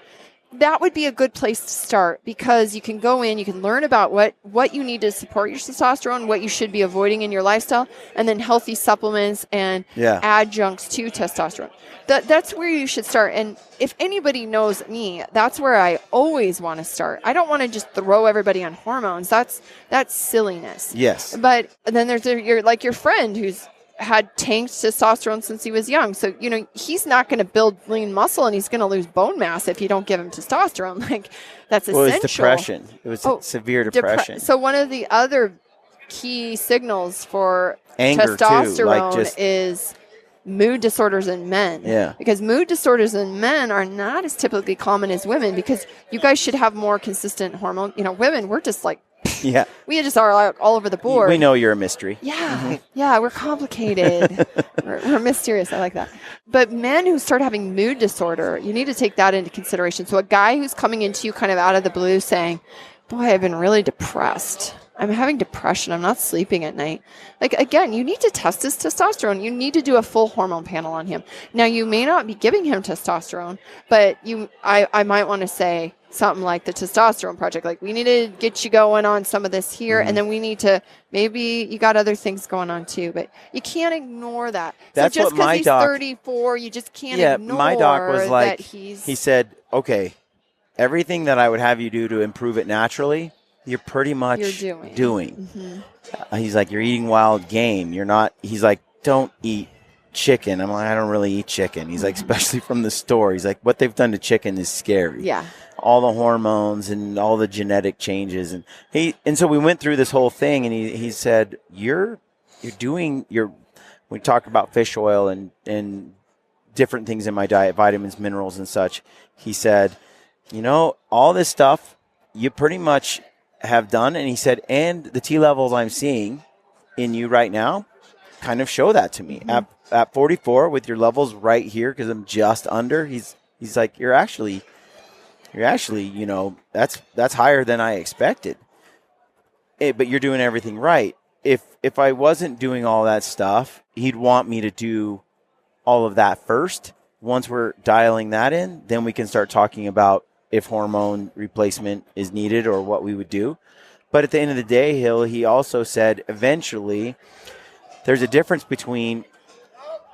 [SPEAKER 3] That would be a good place to start because you can go in, you can learn about what you need to support your testosterone, what you should be avoiding in your lifestyle, and then healthy supplements and adjuncts to testosterone. That's where you should start. And if anybody knows me, that's where I always want to start. I don't want to just throw everybody on hormones. That's silliness.
[SPEAKER 1] Yes.
[SPEAKER 3] But then there's your friend who's had tanked testosterone since he was young. So, he's not going to build lean muscle and he's going to lose bone mass if you don't give him testosterone. Like, that's essential.
[SPEAKER 1] Well, it was depression. It was severe depression.
[SPEAKER 3] So one of the other key signals for
[SPEAKER 1] anger
[SPEAKER 3] testosterone is mood disorders in men.
[SPEAKER 1] Yeah.
[SPEAKER 3] Because mood disorders in men are not as typically common as women because you guys should have more consistent hormone. Women, we're just like, we just are all over the board.
[SPEAKER 1] We know you're a mystery.
[SPEAKER 3] Yeah. Yeah, we're complicated. we're mysterious. I like that. But men who start having mood disorder, you need to take that into consideration. So a guy who's coming into you kind of out of the blue saying, boy, I've been really depressed. I'm having depression. I'm not sleeping at night. Like, again, you need to test his testosterone. You need to do a full hormone panel on him. Now, you may not be giving him testosterone, but I might want to say something like the Testosterone Project. Like, we need to get you going on some of this here, and then we need to, maybe you got other things going on too, but you can't ignore that.
[SPEAKER 1] That's
[SPEAKER 3] so just
[SPEAKER 1] what my
[SPEAKER 3] because he's
[SPEAKER 1] doc,
[SPEAKER 3] 34, you just can't ignore
[SPEAKER 1] my doc was like,
[SPEAKER 3] that he
[SPEAKER 1] said, okay, everything that I would have you do to improve it naturally, you're pretty much doing.
[SPEAKER 3] Mm-hmm.
[SPEAKER 1] He's like, you're eating wild game. You're not, he's like, don't eat chicken. I'm like, I don't really eat chicken. He's like, especially from the store. He's like, what they've done to chicken is scary.
[SPEAKER 3] Yeah.
[SPEAKER 1] All the hormones and all the genetic changes. And so we went through this whole thing, and he said, we talked about fish oil and different things in my diet, vitamins, minerals, and such. He said, all this stuff you pretty much have done. And he said, and the T levels I'm seeing in you right now kind of show that to me. Mm-hmm. At 44 with your levels right here, because I'm just under, he's like, you're actually, that's higher than I expected. But you're doing everything right. If I wasn't doing all that stuff, he'd want me to do all of that first. Once we're dialing that in, then we can start talking about if hormone replacement is needed or what we would do. But at the end of the day, he also said eventually there's a difference between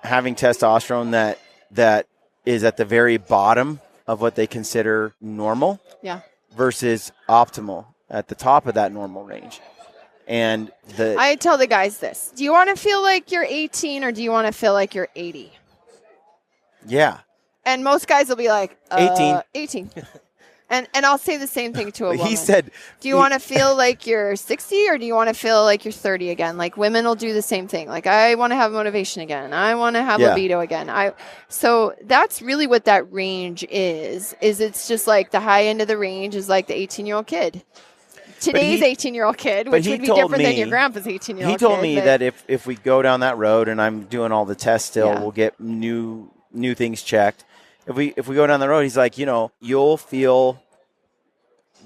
[SPEAKER 1] having testosterone that is at the very bottom of what they consider normal, versus optimal at the top of that normal range. And
[SPEAKER 3] I tell the guys this: do you want to feel like you're 18 or do you want to feel like you're 80?
[SPEAKER 1] Yeah.
[SPEAKER 3] And most guys will be like
[SPEAKER 1] 18.
[SPEAKER 3] 18. And I'll say the same thing to a woman.
[SPEAKER 1] He said,
[SPEAKER 3] do you want to feel like you're 60 or do you want to feel like you're 30 again? Like, women will do the same thing. Like, I want to have motivation again. I want to have libido again. So that's really what that range is it's just like the high end of the range is like the 18-year-old kid. Today's 18-year-old kid, which would be different than your grandpa's 18-year-old kid.
[SPEAKER 1] He told me that if we go down that road and I'm doing all the tests still, we'll get new things checked. If we go down the road, he's like, you'll feel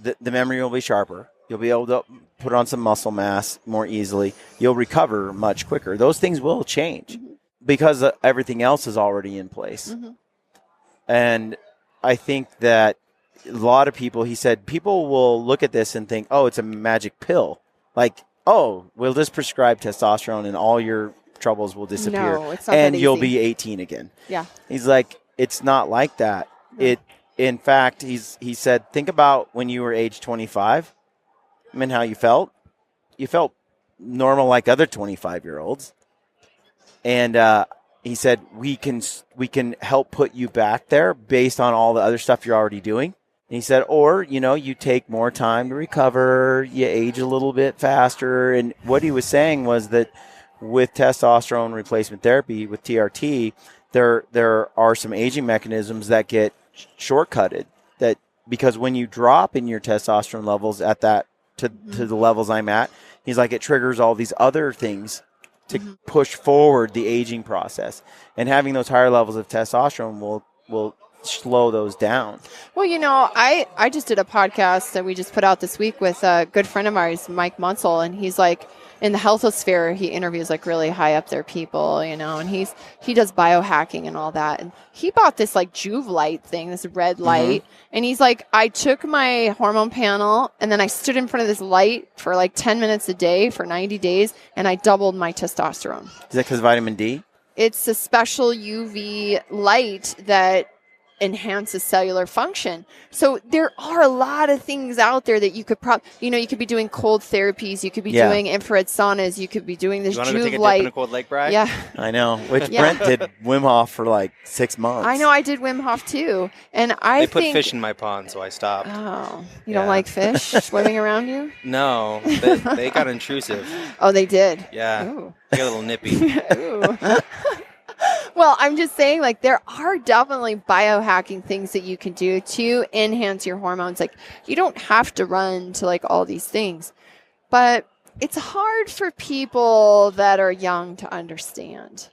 [SPEAKER 1] the memory will be sharper. You'll be able to put on some muscle mass more easily. You'll recover much quicker. Those things will change because everything else is already in place. Mm-hmm. And I think that a lot of people, he said, people will look at this and think, oh, it's a magic pill. Like, oh, we'll just prescribe testosterone and all your troubles will disappear.
[SPEAKER 3] No, it's not
[SPEAKER 1] and
[SPEAKER 3] that
[SPEAKER 1] you'll
[SPEAKER 3] easy.
[SPEAKER 1] be 18 again.
[SPEAKER 3] Yeah.
[SPEAKER 1] He's like, it's not like that. No. In fact, he said, think about when you were age 25 and how you felt. You felt normal like other 25-year-olds. And he said, we can help put you back there based on all the other stuff you're already doing. And he said, or, you take more time to recover, you age a little bit faster. And what he was saying was that with testosterone replacement therapy, with TRT, there are some aging mechanisms that get shortcutted, that because when you drop in your testosterone levels at that to the levels I'm at, he's like, it triggers all these other things to push forward the aging process, and having those higher levels of testosterone will slow those down.
[SPEAKER 3] Well, I just did a podcast that we just put out this week with a good friend of ours, Mike Munsell, and he's like, in the healthosphere, he interviews like really high up there people, and he does biohacking and all that. And he bought this like Juve light thing, this red light. And he's like, I took my hormone panel and then I stood in front of this light for like 10 minutes a day for 90 days. And I doubled my testosterone.
[SPEAKER 1] Is that because vitamin D?
[SPEAKER 3] It's a special UV light that enhances cellular function. So there are a lot of things out there that you could you could be doing cold therapies, you could be doing infrared saunas, you could be doing this Juve light. You want to take a dip in
[SPEAKER 2] a cold lake, Bri?
[SPEAKER 3] Yeah.
[SPEAKER 1] I know. Which Brent did Wim Hof for like 6 months.
[SPEAKER 3] I know, I did Wim Hof too. And
[SPEAKER 2] They put fish in my pond, so I stopped.
[SPEAKER 3] Oh. You don't like fish swimming around you?
[SPEAKER 2] No. They got intrusive.
[SPEAKER 3] Oh, they did?
[SPEAKER 2] Yeah.
[SPEAKER 3] Ooh.
[SPEAKER 2] They got a little nippy.
[SPEAKER 3] Ooh. Well, I'm just saying, like, there are definitely biohacking things that you can do to enhance your hormones. Like, you don't have to run to, like, all these things. But it's hard for people that are young to understand.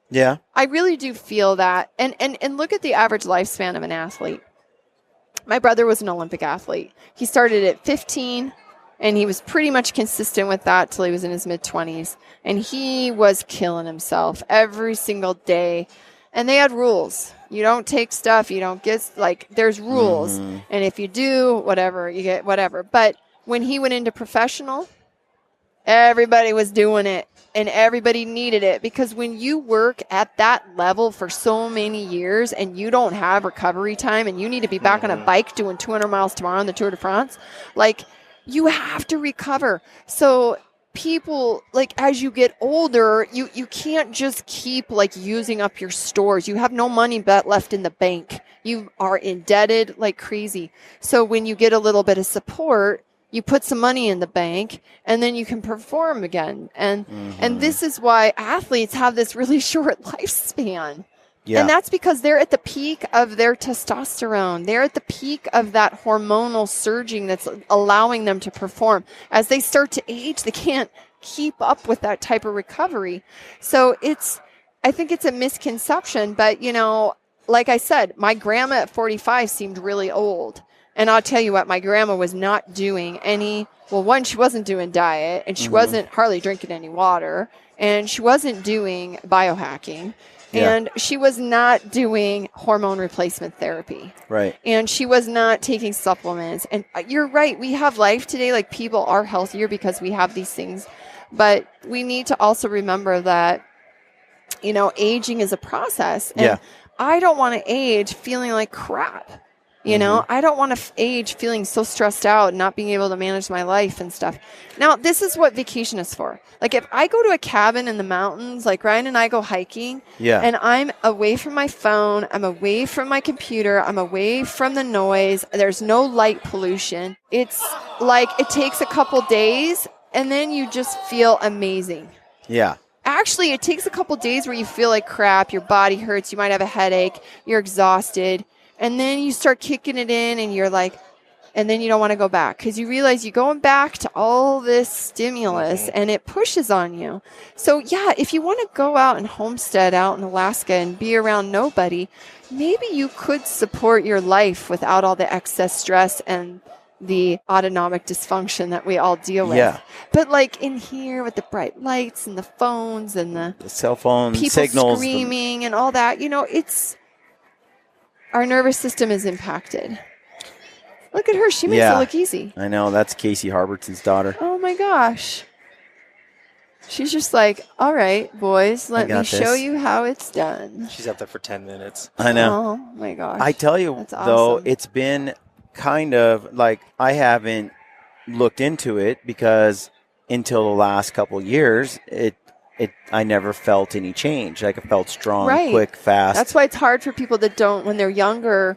[SPEAKER 1] Yeah.
[SPEAKER 3] I really do feel that. And look at the average lifespan of an athlete. My brother was an Olympic athlete. He started at 15. And he was pretty much consistent with that till he was in his mid-20s. And he was killing himself every single day. And they had rules. You don't take stuff. You don't get, like, there's rules. Mm-hmm. And if you do, whatever, you get whatever. But when he went into professional, everybody was doing it. And everybody needed it. Because when you work at that level for so many years and you don't have recovery time and you need to be back on a bike doing 200 miles tomorrow on the Tour de France, like, you have to recover. So people, like, as you get older, you can't just keep like using up your stores. You have no money left in the bank. You are indebted like crazy. So when you get a little bit of support, you put some money in the bank and then you can perform again. And this is why athletes have this really short lifespan.
[SPEAKER 1] Yeah.
[SPEAKER 3] And that's because they're at the peak of their testosterone. They're at the peak of that hormonal surging that's allowing them to perform. As they start to age, they can't keep up with that type of recovery. So I think it's a misconception. But, you know, like I said, my grandma at 45 seemed really old. And I'll tell you what, my grandma was not doing one, she wasn't doing diet, and she wasn't hardly drinking any water, and she wasn't doing biohacking.
[SPEAKER 1] Yeah.
[SPEAKER 3] And she was not doing hormone replacement therapy.
[SPEAKER 1] Right.
[SPEAKER 3] And she was not taking supplements. And you're right. We have life today. Like, people are healthier because we have these things. But we need to also remember that, you know, aging is a process. And I don't want to age feeling like crap. You know, I don't want to age feeling so stressed out and not being able to manage my life and stuff. Now, this is what vacation is for. Like, if I go to a cabin in the mountains, like Ryan and I go hiking, and I'm away from my phone, I'm away from my computer, I'm away from the noise, there's no light pollution. It's like it takes a couple days and then you just feel amazing. Yeah. Actually, it takes a couple days where you feel like crap, your body hurts, you might have a headache, you're exhausted. And then you start kicking it in and you're like, and then you don't want to go back because you realize you're going back to all this stimulus and it pushes on you. So yeah, if you want to go out and homestead out in Alaska and be around nobody, maybe you could support your life without all the excess stress and the autonomic dysfunction that we all deal with. Yeah. But like in here with the bright lights and the phones and the
[SPEAKER 1] cell phone
[SPEAKER 3] people
[SPEAKER 1] signals,
[SPEAKER 3] screaming and all that, you know, our nervous system is impacted. Look at her. She makes it look easy.
[SPEAKER 1] I know. That's Casey Harbertson's daughter.
[SPEAKER 3] Oh, my gosh. She's just like, all right, boys, let me show you how it's done.
[SPEAKER 2] She's up there for 10 minutes.
[SPEAKER 1] I know.
[SPEAKER 3] Oh, my gosh.
[SPEAKER 1] I tell you,
[SPEAKER 3] That's
[SPEAKER 1] though,
[SPEAKER 3] awesome.
[SPEAKER 1] it's been kind of like I haven't looked into it because until the last couple of years, I never felt any change. Like, I felt strong, quick, fast.
[SPEAKER 3] That's why it's hard for people that don't, when they're younger,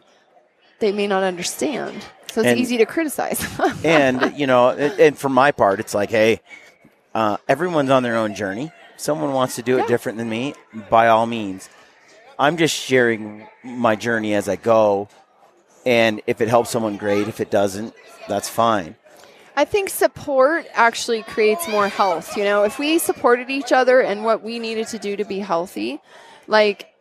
[SPEAKER 3] they may not understand. So it's easy to criticize.
[SPEAKER 1] And, you know, and for my part, it's like, hey, everyone's on their own journey. Someone wants to do it different than me, by all means. I'm just sharing my journey as I go. And if it helps someone, great. If it doesn't, that's fine.
[SPEAKER 3] I think support actually creates more health. You know, if we supported each other and what we needed to do to be healthy, like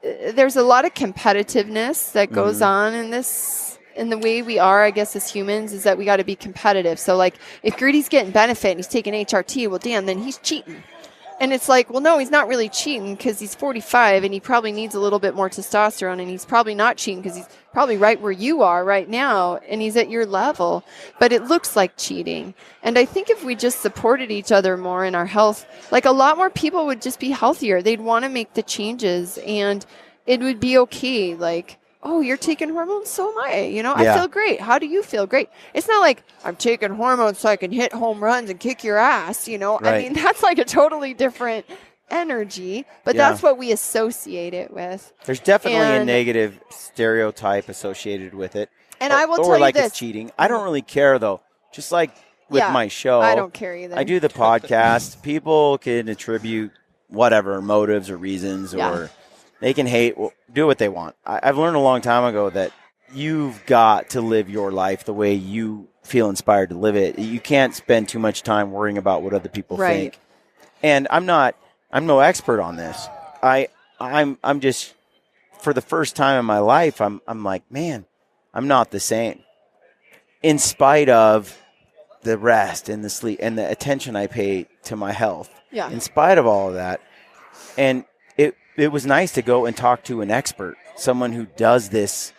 [SPEAKER 3] there's a lot of competitiveness that goes on in the way we are, I guess, as humans, is that we got to be competitive. So like if Grudy's getting benefit and he's taking HRT, well, damn, then he's cheating. And it's like, well, no, he's not really cheating because he's 45 and he probably needs a little bit more testosterone, and he's probably not cheating because he's probably right where you are right now and he's at your level. But it looks like cheating. And I think if we just supported each other more in our health, like a lot more people would just be healthier. They'd want to make the changes and it would be okay. Like, oh, you're taking hormones? So am I. You know, I feel great. How do you feel? Great. It's not like I'm taking hormones so I can hit home runs and kick your ass. You know, I mean, that's like a totally different energy, but that's what we associate it with.
[SPEAKER 1] There's definitely a negative stereotype associated with it.
[SPEAKER 3] And I will tell you
[SPEAKER 1] like
[SPEAKER 3] this.
[SPEAKER 1] It's cheating. I don't really care, though. Just like with my show.
[SPEAKER 3] I don't care either.
[SPEAKER 1] I do the podcast. People can attribute whatever motives or reasons or they can hate, do what they want. I've learned a long time ago that you've got to live your life the way you feel inspired to live it. You can't spend too much time worrying about what other people think. And I'm no expert on this. I'm just, for the first time in my life, I'm like, man, I'm not the same. In spite of the rest and the sleep and the attention I pay to my health. Yeah. In spite of all of that. And it was nice to go and talk to an expert, someone who does this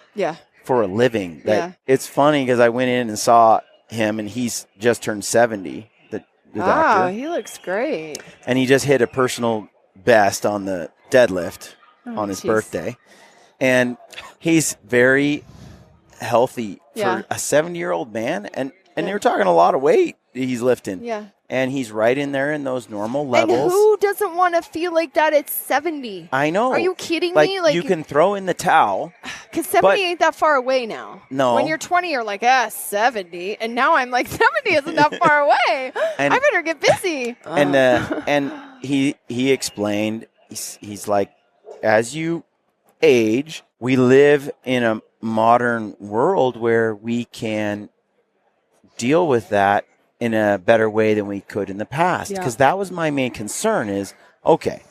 [SPEAKER 1] for a living. It's funny because I went in and saw him, and he's just turned 70, the doctor.
[SPEAKER 3] Wow, he looks great.
[SPEAKER 1] And he just hit a personal best on the deadlift on his birthday. And he's very healthy for a 70-year-old man. And they were talking a lot of weight he's lifting.
[SPEAKER 3] Yeah.
[SPEAKER 1] And he's right in there in those normal levels.
[SPEAKER 3] And who doesn't want to feel like that at 70?
[SPEAKER 1] I know.
[SPEAKER 3] Are you kidding
[SPEAKER 1] like,
[SPEAKER 3] me? Like,
[SPEAKER 1] you can throw in the towel.
[SPEAKER 3] Because 70 ain't that far away now.
[SPEAKER 1] No.
[SPEAKER 3] When you're 20, you're like, 70. And now I'm like, 70 isn't that far away.
[SPEAKER 1] And,
[SPEAKER 3] I better get busy.
[SPEAKER 1] And he explained, he's like, as you age, we live in a modern world where we can deal with that in a better way than we could in the past. Because that was my main concern is, okay,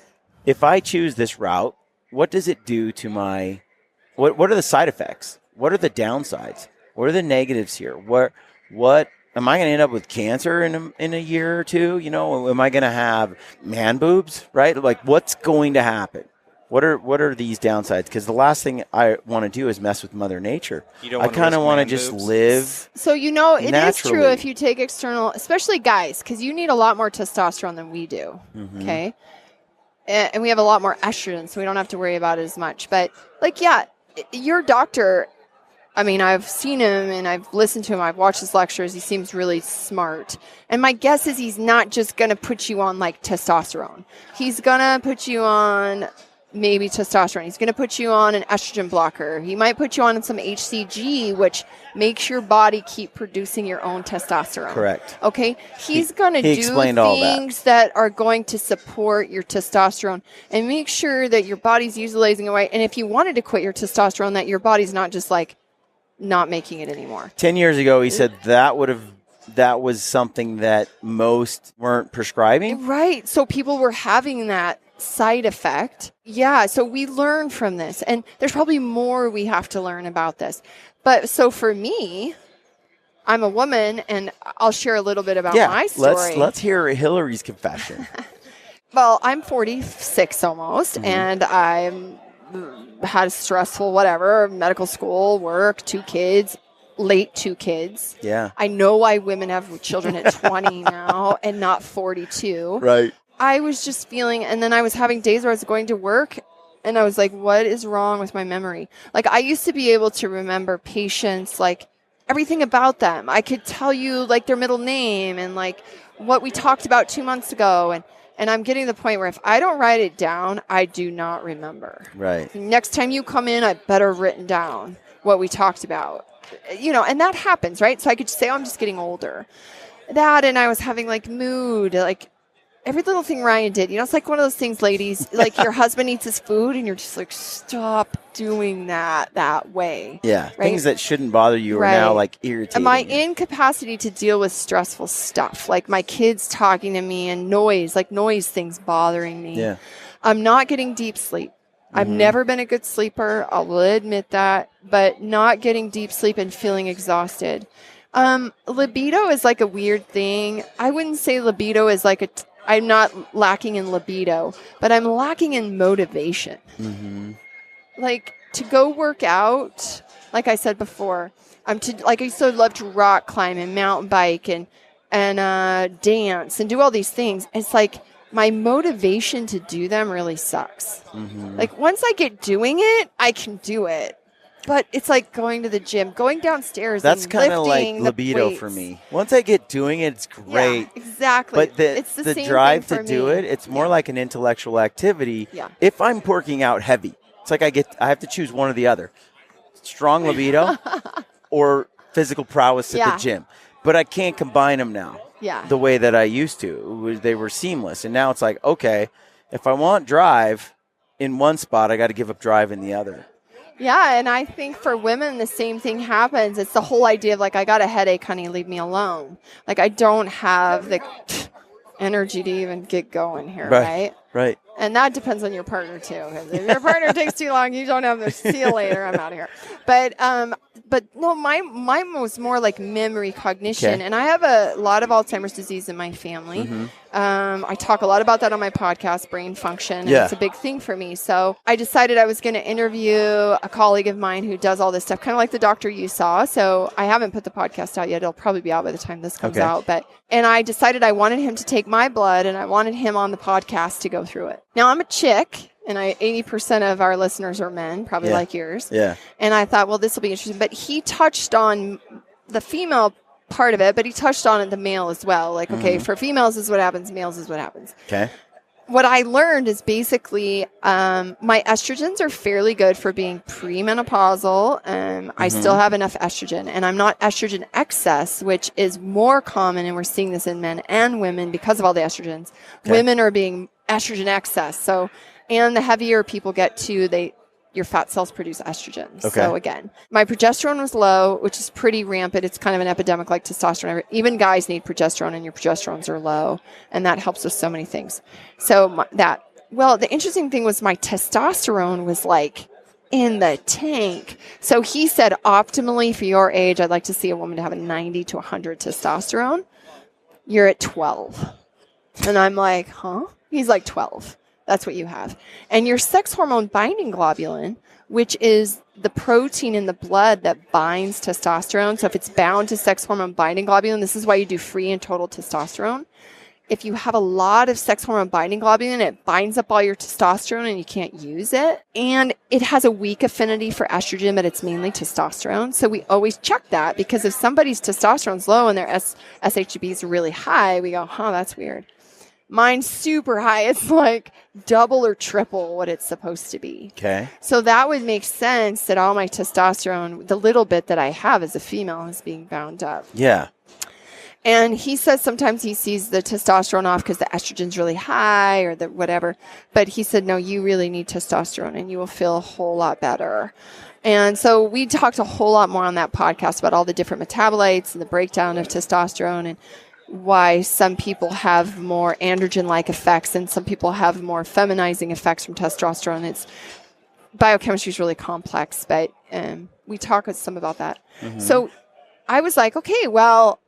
[SPEAKER 1] if I choose this route, what does it do to my, what are the side effects? What are the downsides? What are the negatives here? What am I going to end up with cancer in a year or two? You know, am I going to have man boobs, right? Like, what's going to happen? What are these downsides? Because the last thing I want to do is mess with Mother Nature. I kind of want to just live.
[SPEAKER 3] So, you know, it
[SPEAKER 1] naturally.
[SPEAKER 3] is true if you take external, especially guys, because you need a lot more testosterone than we do.
[SPEAKER 1] Mm-hmm.
[SPEAKER 3] Okay. And we have a lot more estrogen, so we don't have to worry about it as much. But, like, yeah, your doctor, I mean, I've seen him and I've listened to him. I've watched his lectures. He seems really smart. And my guess is he's not just going to put you on, like, testosterone. He's going to put you on maybe testosterone. He's going to put you on an estrogen blocker. He might put you on some HCG, which makes your body keep producing your own testosterone.
[SPEAKER 1] Correct.
[SPEAKER 3] Okay? He's going to do things that are going to support your testosterone and make sure that your body's utilizing it right. And if you wanted to quit your testosterone, that your body's not just like not making it anymore.
[SPEAKER 1] 10 years ago, he said that was something that most weren't prescribing.
[SPEAKER 3] Right. So people were having that side effect. Yeah. So we learn from this, and there's probably more we have to learn about this. But so for me, I'm a woman, and I'll share a little bit about my story.
[SPEAKER 1] Let's hear Hillary's confession.
[SPEAKER 3] Well, I'm 46 almost, and I'm had a stressful whatever, medical school, work, 2 kids, late 2 kids.
[SPEAKER 1] Yeah.
[SPEAKER 3] I know why women have children at 20 now and not 42.
[SPEAKER 1] Right.
[SPEAKER 3] I was just feeling, and then I was having days where I was going to work and I was like, what is wrong with my memory? Like, I used to be able to remember patients, like everything about them. I could tell you like their middle name and like what we talked about 2 months ago. And I'm getting to the point where if I don't write it down, I do not remember.
[SPEAKER 1] Right.
[SPEAKER 3] Next time you come in, I better have written down what we talked about. You know, and that happens, right? So I could just say, oh, I'm just getting older. That, and I was having like mood, like every little thing Ryan did. You know, it's like one of those things, ladies, like your husband eats his food and you're just like, stop doing that way.
[SPEAKER 1] Yeah.
[SPEAKER 3] Right?
[SPEAKER 1] Things that shouldn't bother you are now like irritating.
[SPEAKER 3] My
[SPEAKER 1] you.
[SPEAKER 3] incapacity to deal with stressful stuff, like my kids talking to me and noise, like noise things bothering me.
[SPEAKER 1] Yeah.
[SPEAKER 3] I'm not getting deep sleep. I've never been a good sleeper. I'll admit that, but not getting deep sleep and feeling exhausted. Libido is like a weird thing. I wouldn't say libido is like I'm not lacking in libido, but I'm lacking in motivation. Mm-hmm. Like to go work out, like I said before, I used to love to rock climb and mountain bike and dance and do all these things. It's like my motivation to do them really sucks. Mm-hmm. Like once I get doing it, I can do it. But it's like going to the gym, going downstairs.
[SPEAKER 1] That's
[SPEAKER 3] kind of
[SPEAKER 1] like libido for me. Once I get doing it, it's great.
[SPEAKER 3] Yeah, exactly.
[SPEAKER 1] But it's the
[SPEAKER 3] same
[SPEAKER 1] drive
[SPEAKER 3] thing
[SPEAKER 1] to
[SPEAKER 3] for
[SPEAKER 1] do
[SPEAKER 3] me.
[SPEAKER 1] it, it's more like an intellectual activity.
[SPEAKER 3] Yeah.
[SPEAKER 1] If I'm working out heavy, it's like I have to choose one or the other. Strong libido or physical prowess at the gym. But I can't combine them now.
[SPEAKER 3] Yeah.
[SPEAKER 1] The way that I used to. They were seamless. And now it's like, okay, if I want drive in one spot, I got to give up drive in the other.
[SPEAKER 3] Yeah, and I think for women, the same thing happens. It's the whole idea of like, I got a headache, honey, leave me alone. Like, I don't have the energy to even get going here, right?
[SPEAKER 1] Right.
[SPEAKER 3] And that depends on your partner, too. Because if your partner takes too long, you don't have the see you later, I'm out of here. But no, mine was more like memory cognition.
[SPEAKER 1] Okay.
[SPEAKER 3] And I have a lot of Alzheimer's disease in my family. Mm-hmm. I talk a lot about that on my podcast, Brain Function. And it's a big thing for me. So I decided I was going to interview a colleague of mine who does all this stuff, kind of like the doctor you saw. So I haven't put the podcast out yet. It'll probably be out by the time this comes out. And I decided I wanted him to take my blood and I wanted him on the podcast to go through it. Now, I'm a chick, and 80% of our listeners are men, probably like yours.
[SPEAKER 1] Yeah.
[SPEAKER 3] And I thought, well, this will be interesting. But he touched on the female part of it, but he touched on it, the male as well. Like, okay, for females is what happens, males is what happens.
[SPEAKER 1] Okay.
[SPEAKER 3] What I learned is basically my estrogens are fairly good for being premenopausal. I still have enough estrogen, and I'm not estrogen excess, which is more common, and we're seeing this in men and women because of all the estrogens.
[SPEAKER 1] Okay.
[SPEAKER 3] Women are being estrogen excess. So, and the heavier people get too, your fat cells produce estrogen.
[SPEAKER 1] Okay.
[SPEAKER 3] So again, my progesterone was low, which is pretty rampant. It's kind of an epidemic like testosterone. Even guys need progesterone, and your progesterones are low, and that helps with so many things. So the interesting thing was my testosterone was like in the tank. So he said, optimally for your age, I'd like to see a woman to have a 90 to 100 testosterone. You're at 12. And I'm like, huh? He's like 12. That's what you have. And your sex hormone binding globulin, which is the protein in the blood that binds testosterone. So if it's bound to sex hormone binding globulin, this is why you do free and total testosterone. If you have a lot of sex hormone binding globulin, it binds up all your testosterone and you can't use it. And it has a weak affinity for estrogen, but it's mainly testosterone. So we always check that, because if somebody's testosterone's low and their SHBG is really high, we go, huh, that's weird. Mine's super high. It's like double or triple what it's supposed to be.
[SPEAKER 1] Okay.
[SPEAKER 3] So that would make sense that all my testosterone, the little bit that I have as a female, is being bound up.
[SPEAKER 1] Yeah.
[SPEAKER 3] And he says sometimes he sees the testosterone off because the estrogen's really high or the whatever. But he said, no, you really need testosterone and you will feel a whole lot better. And so we talked a whole lot more on that podcast about all the different metabolites and the breakdown of testosterone and why some people have more androgen-like effects and some people have more feminizing effects from testosterone. It's biochemistry is really complex, but we talk with some about that. So I was like, okay, well,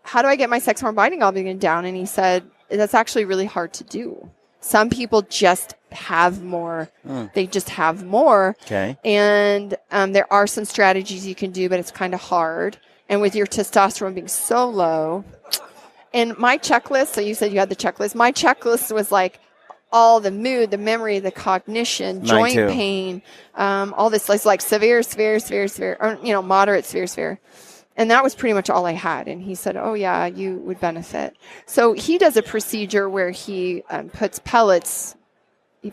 [SPEAKER 3] how do I get my sex hormone binding globulin down? And he said, that's actually really hard to do. Some people just have more. They just have more.
[SPEAKER 1] Okay.
[SPEAKER 3] And there are some strategies you can do, but it's kind of hard. And with your testosterone being so low, and my checklist, so you said you had the checklist. My checklist was like all the mood, the memory, the cognition, joint pain, all this. It's like severe, or, moderate, severe. And that was pretty much all I had. And he said, oh, yeah, you would benefit. So he does a procedure where he puts pellets. You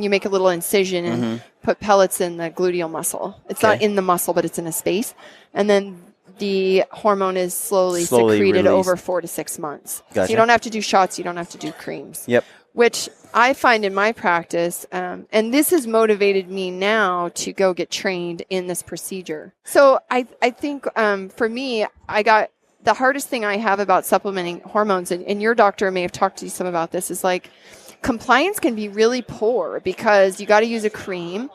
[SPEAKER 3] make a little incision and put pellets in the gluteal muscle. It's not in the muscle, but it's in a space. And then the hormone is slowly secreted
[SPEAKER 1] released
[SPEAKER 3] over 4 to 6 months.
[SPEAKER 1] Gotcha.
[SPEAKER 3] So you don't have to do shots. You don't have to do creams.
[SPEAKER 1] Yep.
[SPEAKER 3] Which I find in my practice, and this has motivated me now to go get trained in this procedure. So I think for me, the hardest thing I have about supplementing hormones, and your doctor may have talked to you some about this, is like compliance can be really poor because you got to use a cream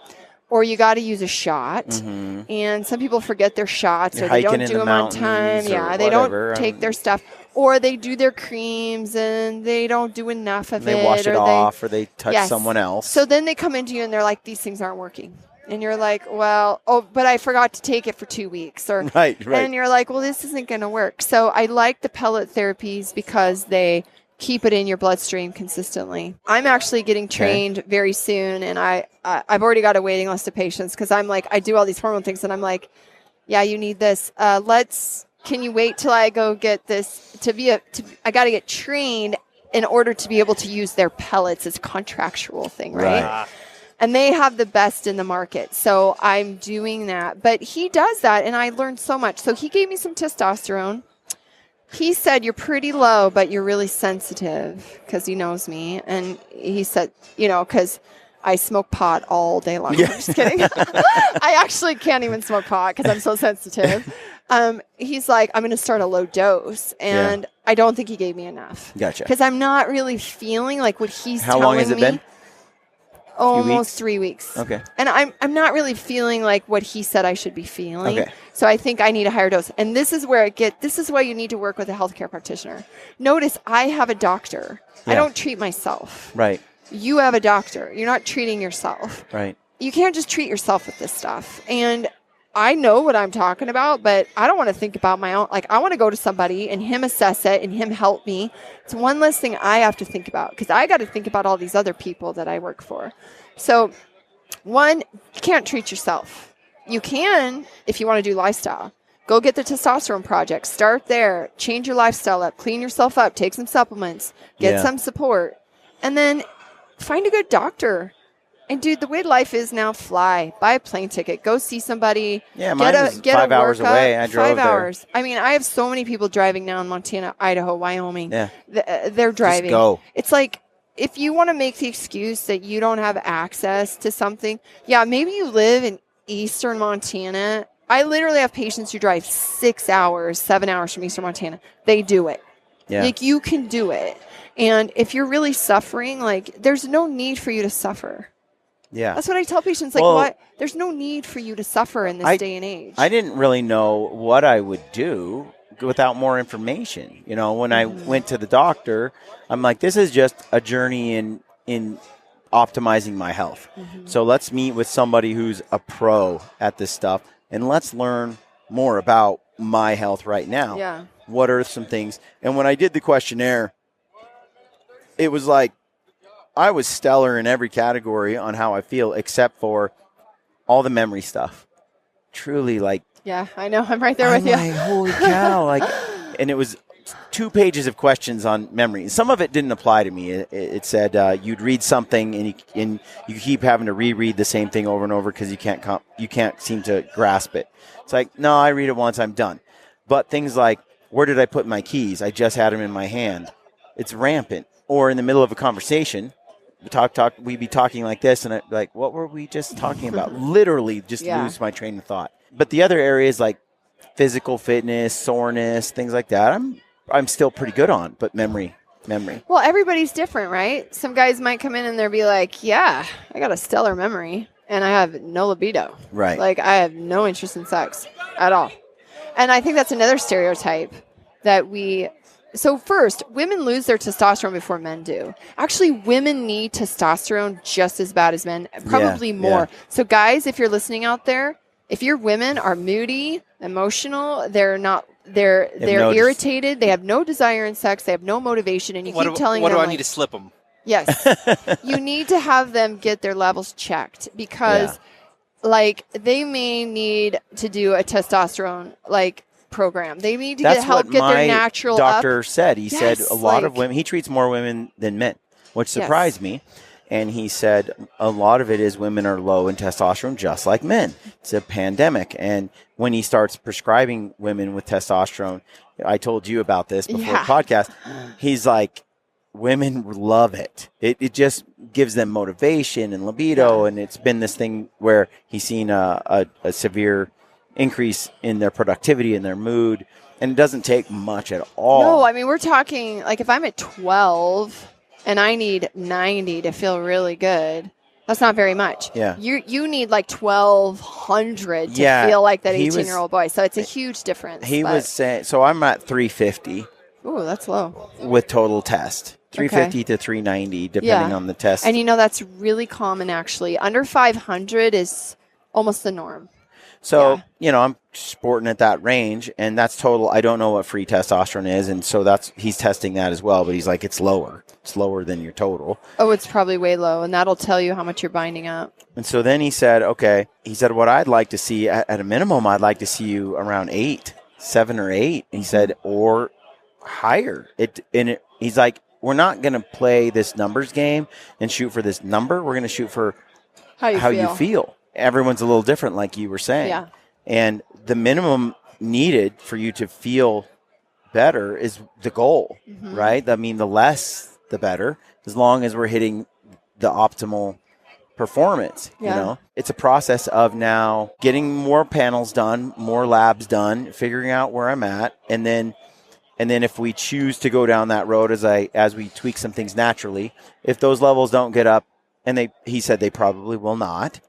[SPEAKER 3] or you got to use a shot. And some people forget their shots or they don't do them on time. Yeah, they don't take their stuff. Or they do their creams and they don't do enough of it.
[SPEAKER 1] They wash it off or they touch someone else.
[SPEAKER 3] So then they come into you and they're like, these things aren't working. And you're like, well, but I forgot to take it for 2 weeks. Or
[SPEAKER 1] right.
[SPEAKER 3] And you're like, well, this isn't going to work. So I like the pellet therapies because they keep it in your bloodstream consistently. I'm actually getting trained very soon. And I've already got a waiting list of patients because I'm like, I do all these hormone things and I'm like, yeah, you need this. Can you wait till I go get this I got to get trained in order to be able to use their pellets. It's a contractual thing, right? And they have the best in the market. So I'm doing that. But he does that, and I learned so much. So he gave me some testosterone. He said, you're pretty low, but you're really sensitive because he knows me. And he said, because I smoke pot all day long. I'm just kidding. I actually can't even smoke pot because I'm so sensitive. He's like, I'm going to start a low dose. And I don't think he gave me enough.
[SPEAKER 1] Gotcha.
[SPEAKER 3] Because I'm not really feeling like what he's telling me.
[SPEAKER 1] How long has it been?
[SPEAKER 3] Almost 3 weeks.
[SPEAKER 1] Okay.
[SPEAKER 3] And I'm not really feeling like what he said I should be feeling.
[SPEAKER 1] Okay.
[SPEAKER 3] So I think I need a higher dose. And this is where this is why you need to work with a healthcare practitioner. Notice I have a doctor.
[SPEAKER 1] Yeah.
[SPEAKER 3] I don't treat myself.
[SPEAKER 1] Right.
[SPEAKER 3] You have a doctor. You're not treating yourself.
[SPEAKER 1] Right.
[SPEAKER 3] You can't just treat yourself with this stuff. And I know what I'm talking about, but I don't want to think about my own. Like, I want to go to somebody and him assess it and him help me. It's one less thing I have to think about because I got to think about all these other people that I work for. So, one, you can't treat yourself. You can if you want to do lifestyle, Go get the Testosterone Project. Start there. Change your lifestyle up. Clean yourself up. Take some supplements. Get some support. And then find a good doctor. And dude, the way life is now, fly. Buy a plane ticket. Go see somebody.
[SPEAKER 1] Yeah, mine is 5 hours away. I drove
[SPEAKER 3] 5
[SPEAKER 1] there.
[SPEAKER 3] hours. I mean, I have so many people driving now in Montana, Idaho, Wyoming.
[SPEAKER 1] Yeah.
[SPEAKER 3] They're driving.
[SPEAKER 1] Just go.
[SPEAKER 3] It's like, if you want to make the excuse that you don't have access to something, maybe you live in eastern Montana. I literally have patients who drive 6 hours, 7 hours from eastern Montana. They do it.
[SPEAKER 1] Yeah.
[SPEAKER 3] Like, you can do it. And if you're really suffering, like, there's no need for you to suffer.
[SPEAKER 1] Yeah.
[SPEAKER 3] That's what I tell patients. Like, what? There's no need for you to suffer in this day and age.
[SPEAKER 1] I didn't really know what I would do without more information. You know, when I went to the doctor, I'm like, this is just a journey in optimizing my health. So let's meet with somebody who's a pro at this stuff, and let's learn more about my health right now.
[SPEAKER 3] Yeah.
[SPEAKER 1] What are some things? And when I did the questionnaire, it was like, I was stellar in every category on how I feel, except for all the memory stuff. Truly, like,
[SPEAKER 3] yeah, I know. I'm right there with you.
[SPEAKER 1] Like, holy cow! Like, and it was 2 pages of questions on memory. Some of it didn't apply to me. It said you'd read something and you keep having to reread the same thing over and over because you can't seem to grasp it. It's like, no, I read it once, I'm done. But things like, where did I put my keys? I just had them in my hand. It's rampant. Or in the middle of a conversation. We'd be talking like this, and I'd be like, what were we just talking about? Literally just lose my train of thought. But the other areas like physical fitness, soreness, things like that, I'm still pretty good on, but memory.
[SPEAKER 3] Well, everybody's different, right? Some guys might come in and they'll be like, yeah, I got a stellar memory, and I have no libido.
[SPEAKER 1] Right.
[SPEAKER 3] Like, I have no interest in sex at all. And I think that's another stereotype that So first, women lose their testosterone before men do. Actually, women need testosterone just as bad as men, probably more. Yeah. So guys, if you're listening out there, if your women are moody, emotional, they're irritated, they have no desire in sex, they have no motivation, and you keep telling them,
[SPEAKER 2] what do I need to slip them?
[SPEAKER 3] Yes. You need to have them get their levels checked because like they may need to do a testosterone program. They need to help get their natural
[SPEAKER 1] doctor
[SPEAKER 3] up.
[SPEAKER 1] Said. He said a lot of women, he treats more women than men, which surprised me. And he said a lot of it is women are low in testosterone just like men. It's a pandemic. And when he starts prescribing women with testosterone, I told you about this before the podcast, he's like, women love it. It just gives them motivation and libido. And it's been this thing where he's seen a severe increase in their productivity and their mood, and it doesn't take much at all.
[SPEAKER 3] No, I mean, we're talking like if I'm at 12 and I need 90 to feel really good, that's not very much.
[SPEAKER 1] Yeah.
[SPEAKER 3] You need like 1,200 to feel like that 18-year-old boy. So it's a huge difference.
[SPEAKER 1] He was saying, so I'm at 350.
[SPEAKER 3] Ooh, that's low.
[SPEAKER 1] With total test. 350 to 390, depending on the test.
[SPEAKER 3] And that's really common actually. Under 500 is almost the norm.
[SPEAKER 1] So, I'm sporting at that range, and that's total. I don't know what free testosterone is, and so he's testing that as well, but he's like, it's lower. It's lower than your total.
[SPEAKER 3] Oh, it's probably way low, and that'll tell you how much you're binding up.
[SPEAKER 1] And so then he said, what I'd like to see, at a minimum, I'd like to see you around 7 or 8. He said, or higher. He's like, we're not going to play this numbers game and shoot for this number. We're going to shoot for how you feel. Everyone's a little different, like you were saying.
[SPEAKER 3] Yeah.
[SPEAKER 1] And the minimum needed for you to feel better is the goal, right? I mean, the less, the better, as long as we're hitting the optimal performance. It's a process of now getting more panels done, more labs done, figuring out where I'm at, and then if we choose to go down that road as we tweak some things naturally, if those levels don't get up, and he said they probably will not.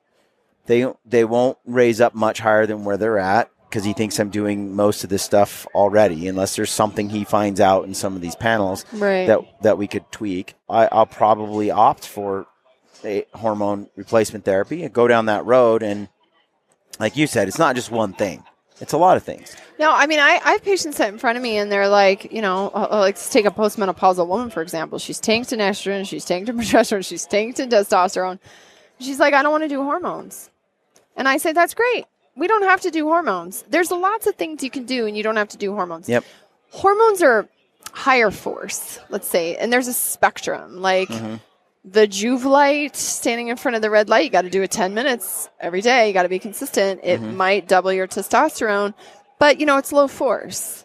[SPEAKER 1] They won't raise up much higher than where they're at because he thinks I'm doing most of this stuff already, unless there's something he finds out in some of these panels that we could tweak. I'll probably opt for a hormone replacement therapy and go down that road. And like you said, it's not just one thing. It's a lot of things.
[SPEAKER 3] No, I mean, I have patients sit in front of me and they're like, let's take a postmenopausal woman, for example. She's tanked in estrogen, she's tanked in progesterone, she's tanked in testosterone. She's like, I don't want to do hormones. And I say, that's great. we don't have to do hormones. There's lots of things you can do, and you don't have to do hormones.
[SPEAKER 1] Yep.
[SPEAKER 3] Hormones are higher force, let's say, and there's a spectrum. Like the Juve light, standing in front of the red light, you got to do it 10 minutes every day. You got to be consistent. It might double your testosterone, but it's low force.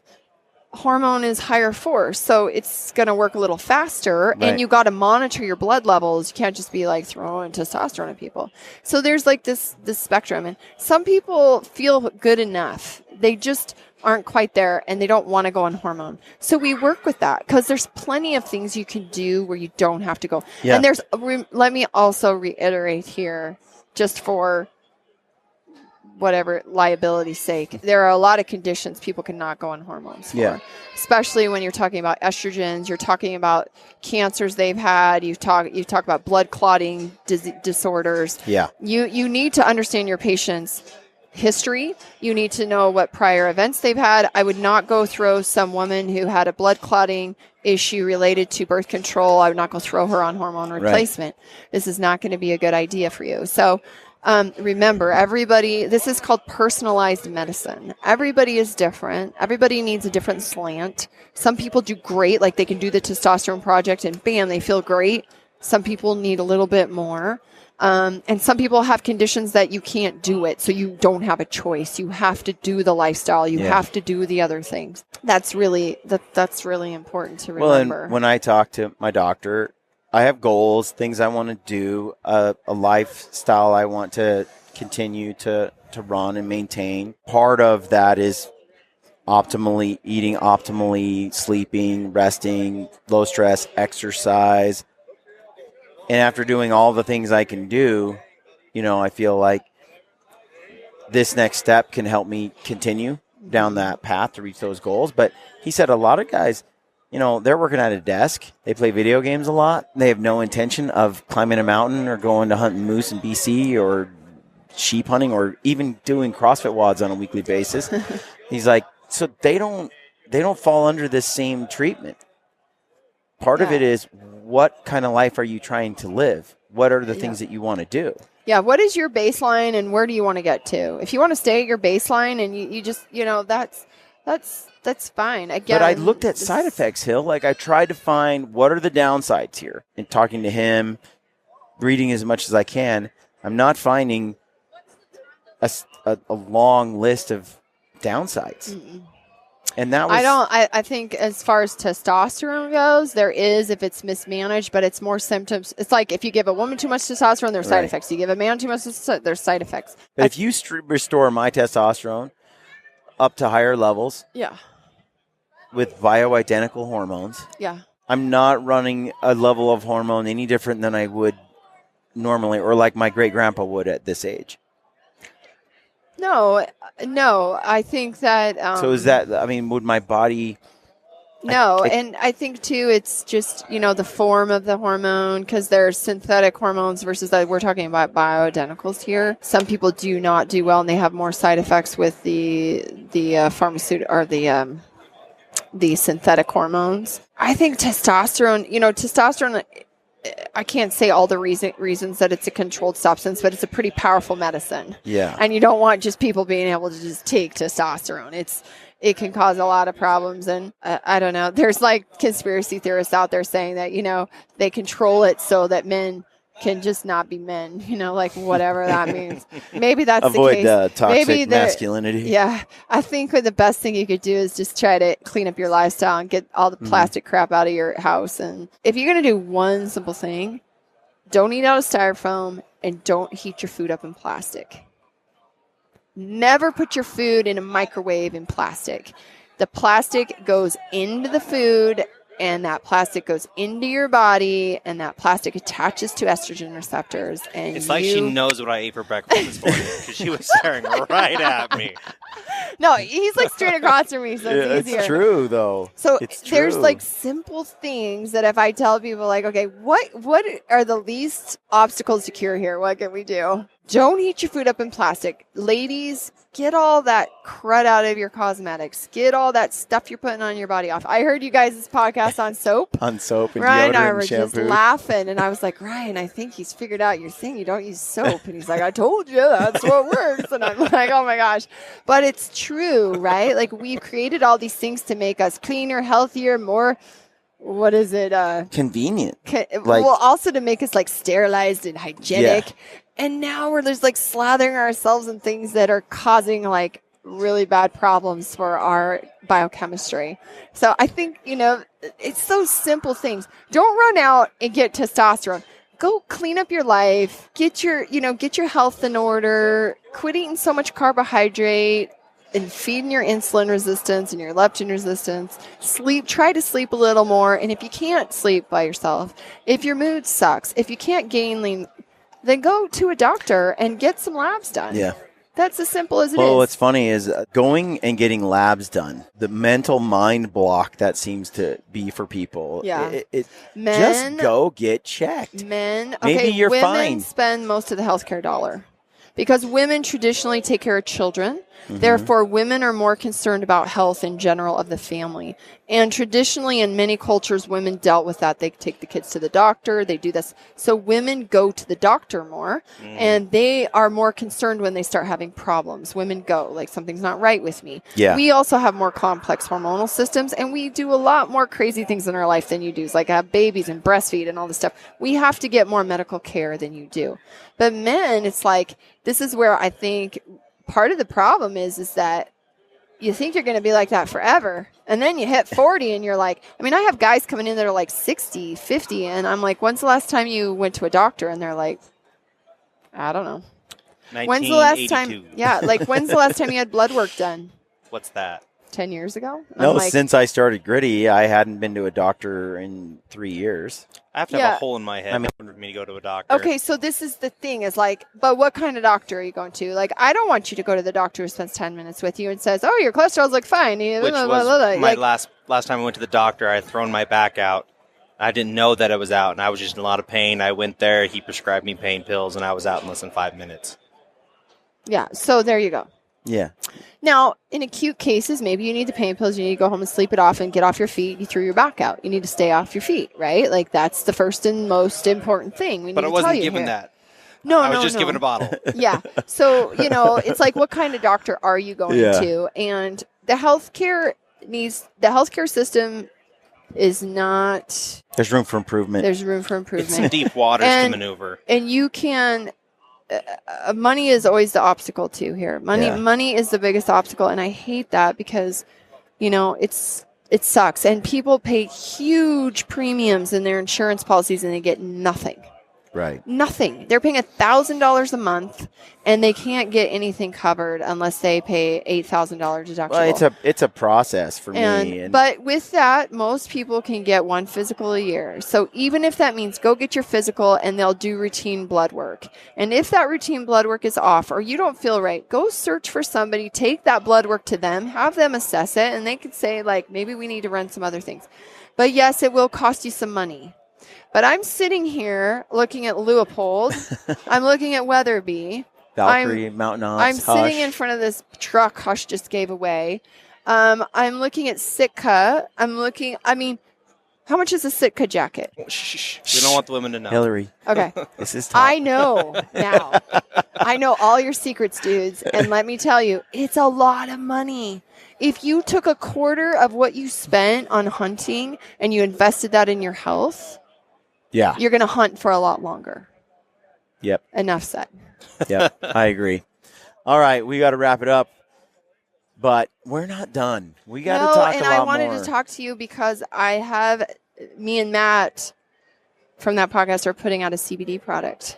[SPEAKER 3] Hormone is higher force, so it's going to work a little faster, and you got to monitor your blood levels. You can't just be like throwing testosterone at people. So there's like this spectrum, and some people feel good enough. They just aren't quite there, and they don't want to go on hormone. So we work with that because there's plenty of things you can do where you don't have to go. Yeah. And there's, let me also reiterate here, just for whatever liability's sake, there are a lot of conditions people cannot go on hormones for, especially when you're talking about estrogens, you're talking about cancers they've had, you talk about blood clotting disorders. Yeah. You need to understand your patient's history. You need to know what prior events they've had. I would not go throw some woman who had a blood clotting issue related to birth control. I would not go throw her on hormone replacement. Right. This is not going to be a good idea for you. So remember, this is called personalized medicine. Everybody is different. Everybody needs a different slant. Some people do great, like they can do the testosterone project and bam, they feel great. Some people need a little bit more. And some people have conditions that you can't do it. So you don't have a choice. You have to do the lifestyle. You have to do the other things. That's really important to remember.
[SPEAKER 1] Well, and when I talk to my doctor, I have goals, things I want to do, a lifestyle I want to continue to run and maintain. Part of that is optimally eating, optimally sleeping, resting, low stress, exercise. And after doing all the things I can do, I feel like this next step can help me continue down that path to reach those goals. But he said a lot of guys, they're working at a desk. They play video games a lot. They have no intention of climbing a mountain or going to hunt moose in BC or sheep hunting or even doing CrossFit WODs on a weekly basis. He's like, so they don't fall under this same treatment. Part of it is, what kind of life are you trying to live? What are the things that you want to do?
[SPEAKER 3] Yeah, what is your baseline and where do you want to get to? If you want to stay at your baseline and you just, that's fine. Again,
[SPEAKER 1] but I looked at side effects, Hill. Like I tried to find what are the downsides here. And talking to him, reading as much as I can, I'm not finding a long list of downsides. Mm-mm. And that was
[SPEAKER 3] I think as far as testosterone goes, there is if it's mismanaged, but it's more symptoms. It's like if you give a woman too much testosterone, there's side effects. You give a man too much testosterone, there's side effects.
[SPEAKER 1] But if you restore my testosterone up to higher levels, with bioidentical hormones, I'm not running a level of hormone any different than I would normally, or like my great grandpa would at this age.
[SPEAKER 3] No, I think that...
[SPEAKER 1] so is that, would my body...
[SPEAKER 3] No, and I think, too, it's just, the form of the hormone, because there's synthetic hormones versus we're talking about bioidenticals here. Some people do not do well, and they have more side effects with the pharmaceutical, or the synthetic hormones. I think testosterone... I can't say all the reasons that it's a controlled substance, but it's a pretty powerful medicine. Yeah. And you don't want just people being able to just take testosterone. It can cause a lot of problems. And I don't know. There's like conspiracy theorists out there saying that, they control it so that men can just not be men, like whatever that means. Maybe that's
[SPEAKER 1] avoid
[SPEAKER 3] the case.
[SPEAKER 1] Toxic masculinity.
[SPEAKER 3] Yeah. I think the best thing you could do is just try to clean up your lifestyle and get all the plastic crap out of your house. And if you're going to do one simple thing, don't eat out of styrofoam and don't heat your food up in plastic. Never put your food in a microwave in plastic. The plastic goes into the food, and that plastic goes into your body, and that plastic attaches to estrogen receptors. And
[SPEAKER 2] it's like she knows what I ate for breakfast this morning because she was staring right at me.
[SPEAKER 3] No, he's like straight across from me, so it's easier.
[SPEAKER 1] It's true, though.
[SPEAKER 3] So
[SPEAKER 1] it's
[SPEAKER 3] there's
[SPEAKER 1] true.
[SPEAKER 3] like simple things that if I tell people like, okay, what are the least obstacles to cure here? What can we do? Don't heat your food up in plastic. Ladies, get all that crud out of your cosmetics. Get all that stuff you're putting on your body off. I heard you guys' podcast on soap.
[SPEAKER 1] On soap and
[SPEAKER 3] Ryan
[SPEAKER 1] deodorant
[SPEAKER 3] and I
[SPEAKER 1] and
[SPEAKER 3] were just
[SPEAKER 1] shampoo.
[SPEAKER 3] laughing, and I was like, Ryan, I think he's figured out your thing. You don't use soap. And he's like, I told you that's what works. And I'm like, oh my gosh. But it's true, right? Like we've created all these things to make us cleaner, healthier, more, what is it?
[SPEAKER 1] Convenient.
[SPEAKER 3] Well, also to make us like sterilized and hygienic.
[SPEAKER 1] Yeah.
[SPEAKER 3] And now we're just like slathering ourselves in things that are causing like really bad problems for our biochemistry. So I think, it's those simple things. Don't run out and get testosterone. Go clean up your life. Get your health in order. Quit eating so much carbohydrate and feeding your insulin resistance and your leptin resistance. Try to sleep a little more. And if you can't sleep by yourself, if your mood sucks, if you can't gain lean, then go to a doctor and get some labs done.
[SPEAKER 1] Yeah.
[SPEAKER 3] That's as simple as it is.
[SPEAKER 1] Well, what's funny is going and getting labs done, the mental mind block that seems to be for people.
[SPEAKER 3] Yeah.
[SPEAKER 1] Men, just go get checked.
[SPEAKER 3] Men,
[SPEAKER 1] Maybe you're
[SPEAKER 3] women
[SPEAKER 1] fine.
[SPEAKER 3] spend most of the healthcare dollar because women traditionally take care of children. Therefore, women are more concerned about health in general of the family. And traditionally, in many cultures, women dealt with that. They take the kids to the doctor. They do this. So women go to the doctor more, and they are more concerned when they start having problems. Women go, like, something's not right with me.
[SPEAKER 1] Yeah.
[SPEAKER 3] We also have more complex hormonal systems, and we do a lot more crazy things in our life than you do, like have babies and breastfeed and all this stuff. We have to get more medical care than you do. But men, it's like, this is where I think part of the problem is that you think you're going to be like that forever. And then you hit 40 and you're like, I have guys coming in that are like 60, 50. And I'm like, when's the last time you went to a doctor? And they're like, I don't know. When's the last time? Yeah. Like, when's the last time you had blood work done?
[SPEAKER 2] What's that?
[SPEAKER 3] 10 years ago?
[SPEAKER 1] No, since I started Gritty, I hadn't been to a doctor in 3 years.
[SPEAKER 2] I have to have a hole in my head for me to go to a doctor.
[SPEAKER 3] Okay, so this is the thing is like, but what kind of doctor are you going to? Like, I don't want you to go to the doctor who spends 10 minutes with you and says, oh, your cholesterol's like fine.
[SPEAKER 2] Which was my last time I went to the doctor, I had thrown my back out. I didn't know that it was out, and I was just in a lot of pain. I went there, he prescribed me pain pills, and I was out in less than 5 minutes.
[SPEAKER 3] Yeah, so there you go.
[SPEAKER 1] Yeah.
[SPEAKER 3] Now, in acute cases, maybe you need the pain pills. You need to go home and sleep it off and get off your feet. You threw your back out. You need to stay off your feet, right? Like, that's the first and most important thing.
[SPEAKER 2] But I wasn't given that.
[SPEAKER 3] No,
[SPEAKER 2] I was just given a bottle.
[SPEAKER 3] Yeah. So, it's like, what kind of doctor are you going to? And the healthcare system is not...
[SPEAKER 1] There's room for improvement.
[SPEAKER 3] There's room for improvement.
[SPEAKER 2] It's some deep waters to maneuver.
[SPEAKER 3] And you can... money is always the obstacle too here. Money is the biggest obstacle, and I hate that because, it sucks. And people pay huge premiums in their insurance policies, and they get nothing.
[SPEAKER 1] Right.
[SPEAKER 3] Nothing. They're paying $1,000 a month, and they can't get anything covered unless they pay $8,000 deductible.
[SPEAKER 1] Well, it's a process for me.
[SPEAKER 3] But with that, most people can get one physical a year. So even if that means go get your physical, and they'll do routine blood work. And if that routine blood work is off or you don't feel right, go search for somebody, take that blood work to them, have them assess it, and they could say, like, maybe we need to run some other things. But yes, it will cost you some money. But I'm sitting here looking at Leopold. I'm looking at Weatherby.
[SPEAKER 1] Valkyrie, Mountain Ops,
[SPEAKER 3] I'm sitting in front of this truck Hush just gave away. I'm looking at Sitka. How much is a Sitka jacket?
[SPEAKER 2] Shh. We don't want the women to know.
[SPEAKER 1] Hillary.
[SPEAKER 3] Okay.
[SPEAKER 1] This is top.
[SPEAKER 3] I know now. I know all your secrets, dudes. And let me tell you, it's a lot of money. If you took a quarter of what you spent on hunting and you invested that in your health, you're going to hunt for a lot longer.
[SPEAKER 1] Yep.
[SPEAKER 3] Enough said.
[SPEAKER 1] Yep. I agree. All right. We got to wrap it up. But we're not done. We got to talk a lot more.
[SPEAKER 3] And I wanted to talk to you because me and Matt from that podcast are putting out a CBD product.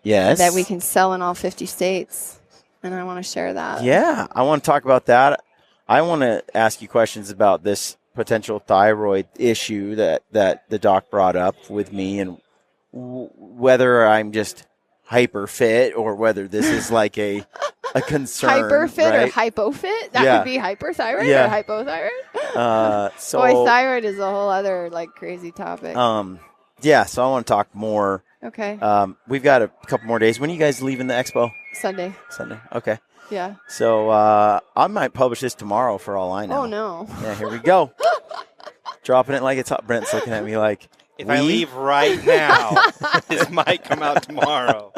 [SPEAKER 1] Yes.
[SPEAKER 3] That we can sell in all 50 states. And I want to share that.
[SPEAKER 1] Yeah. I want to talk about that. I want to ask you questions about this potential thyroid issue that the doc brought up with me, and whether I'm just hyper fit or whether this is like a a concern.
[SPEAKER 3] Hyperfit
[SPEAKER 1] right?
[SPEAKER 3] or hypofit? That
[SPEAKER 1] Yeah.
[SPEAKER 3] could be hyperthyroid
[SPEAKER 1] Yeah.
[SPEAKER 3] or hypothyroid.
[SPEAKER 1] So
[SPEAKER 3] Boy, thyroid is a whole other like crazy topic.
[SPEAKER 1] yeah, so I want to talk more.
[SPEAKER 3] Okay.
[SPEAKER 1] We've got a couple more days. When are you guys leaving the expo?
[SPEAKER 3] Sunday.
[SPEAKER 1] Sunday. Okay.
[SPEAKER 3] Yeah.
[SPEAKER 1] So I might publish this tomorrow for all I know.
[SPEAKER 3] Oh no.
[SPEAKER 1] Yeah, here we go. Dropping it like it's hot. Brent's looking at me like,
[SPEAKER 2] If I leave right now, this might come out tomorrow.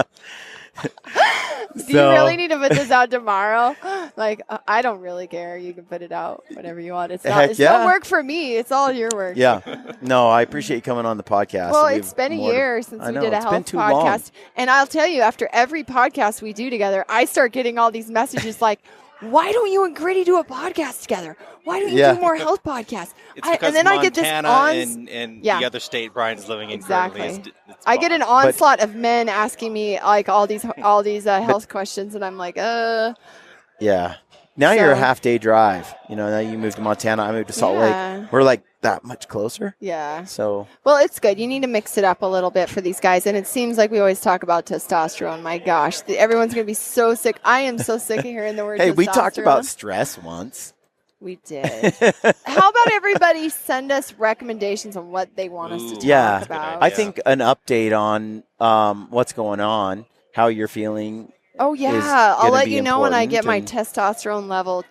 [SPEAKER 3] Do you really need to put this out tomorrow? Like, I don't really care. You can put it out whenever you want. It's
[SPEAKER 1] Heck
[SPEAKER 3] it's
[SPEAKER 1] yeah.
[SPEAKER 3] not work for me. It's all your work.
[SPEAKER 1] Yeah. No, I appreciate you coming on the podcast.
[SPEAKER 3] Well,
[SPEAKER 1] We've
[SPEAKER 3] it's been a
[SPEAKER 1] more to-
[SPEAKER 3] year since
[SPEAKER 1] I
[SPEAKER 3] we
[SPEAKER 1] know,
[SPEAKER 3] did a
[SPEAKER 1] it's been
[SPEAKER 3] health
[SPEAKER 1] too
[SPEAKER 3] podcast.
[SPEAKER 1] long.
[SPEAKER 3] And I'll tell you, after every podcast we do together, I start getting all these messages like, why don't you and Gritty do a podcast together? Why don't you
[SPEAKER 1] Yeah.
[SPEAKER 3] do more health podcasts?
[SPEAKER 2] It's because
[SPEAKER 3] and then
[SPEAKER 2] Montana
[SPEAKER 3] I get this
[SPEAKER 2] and
[SPEAKER 3] Yeah.
[SPEAKER 2] the other state Brian's living in
[SPEAKER 3] Exactly.
[SPEAKER 2] currently.
[SPEAKER 3] I get an onslaught of men asking me like all these health questions, and I'm like,
[SPEAKER 1] Yeah. Now you're a
[SPEAKER 3] So-
[SPEAKER 1] half day drive. You know, now you moved to Montana. I moved to Salt
[SPEAKER 3] Yeah.
[SPEAKER 1] Lake. We're like that much closer.
[SPEAKER 3] yeah.
[SPEAKER 1] So
[SPEAKER 3] Well, it's good. You need to mix it up a little bit for these guys. And it seems like we always talk about testosterone. My gosh, everyone's going to be so sick. I am so sick of hearing the word
[SPEAKER 1] hey,
[SPEAKER 3] testosterone.
[SPEAKER 1] we talked about stress once.
[SPEAKER 3] We did. How about everybody send us recommendations on what they want us to talk
[SPEAKER 1] Yeah.
[SPEAKER 3] about?
[SPEAKER 1] I think an update on what's going on, how you're feeling.
[SPEAKER 3] Oh,
[SPEAKER 1] is
[SPEAKER 3] yeah. I'll
[SPEAKER 1] gonna
[SPEAKER 3] let
[SPEAKER 1] be
[SPEAKER 3] you know when I get my
[SPEAKER 1] important
[SPEAKER 3] testosterone level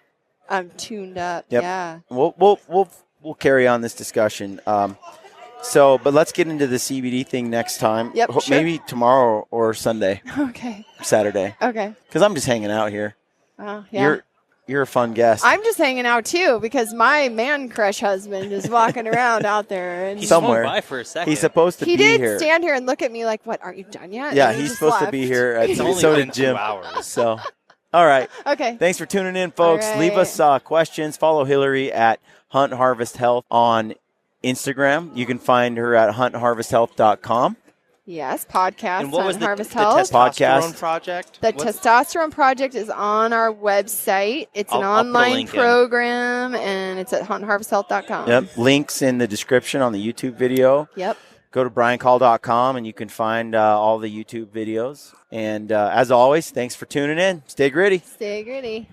[SPEAKER 3] tuned up.
[SPEAKER 1] Yep.
[SPEAKER 3] Yeah.
[SPEAKER 1] We'll carry on this discussion. But let's get into the CBD thing next time.
[SPEAKER 3] Yep, sure.
[SPEAKER 1] Maybe tomorrow or Sunday,
[SPEAKER 3] Okay.
[SPEAKER 1] Saturday.
[SPEAKER 3] Okay.
[SPEAKER 1] Because I'm just hanging out here.
[SPEAKER 3] Yeah.
[SPEAKER 1] You're a fun guest.
[SPEAKER 3] I'm just hanging out too because my man crush husband is walking around out there. And
[SPEAKER 2] He
[SPEAKER 1] Somewhere.
[SPEAKER 2] swung by for a second.
[SPEAKER 1] He's supposed to
[SPEAKER 3] he
[SPEAKER 1] be
[SPEAKER 3] did
[SPEAKER 1] here.
[SPEAKER 3] stand here and look at me like, "What? Aren't you done yet?"
[SPEAKER 1] Yeah,
[SPEAKER 3] And he
[SPEAKER 1] he's
[SPEAKER 3] just
[SPEAKER 1] supposed to
[SPEAKER 3] left.
[SPEAKER 1] be here. At
[SPEAKER 2] It's only
[SPEAKER 1] so
[SPEAKER 2] been
[SPEAKER 1] did
[SPEAKER 2] 2
[SPEAKER 1] Jim.
[SPEAKER 2] hours.
[SPEAKER 1] So, all right.
[SPEAKER 3] Okay.
[SPEAKER 1] Thanks for tuning in, folks.
[SPEAKER 3] All
[SPEAKER 1] Leave us questions. Follow Hillary at Hunt Harvest Health on Instagram. You can find her at huntharvesthealth.com.
[SPEAKER 3] Yes, podcast
[SPEAKER 2] And what
[SPEAKER 3] on
[SPEAKER 2] was the
[SPEAKER 3] Harvest
[SPEAKER 2] the
[SPEAKER 3] Health.
[SPEAKER 2] testosterone
[SPEAKER 1] Podcast.
[SPEAKER 2] project?
[SPEAKER 3] The
[SPEAKER 2] What's-
[SPEAKER 3] Testosterone Project is on our website. It's an
[SPEAKER 2] I'll put a
[SPEAKER 3] online
[SPEAKER 2] link in.
[SPEAKER 3] program, and it's at huntharvesthealth.com.
[SPEAKER 1] Yep. Links in the description on the YouTube video.
[SPEAKER 3] Yep.
[SPEAKER 1] Go to briancall.com and you can find all the YouTube videos. And as always, thanks for tuning in. Stay gritty.
[SPEAKER 3] Stay gritty.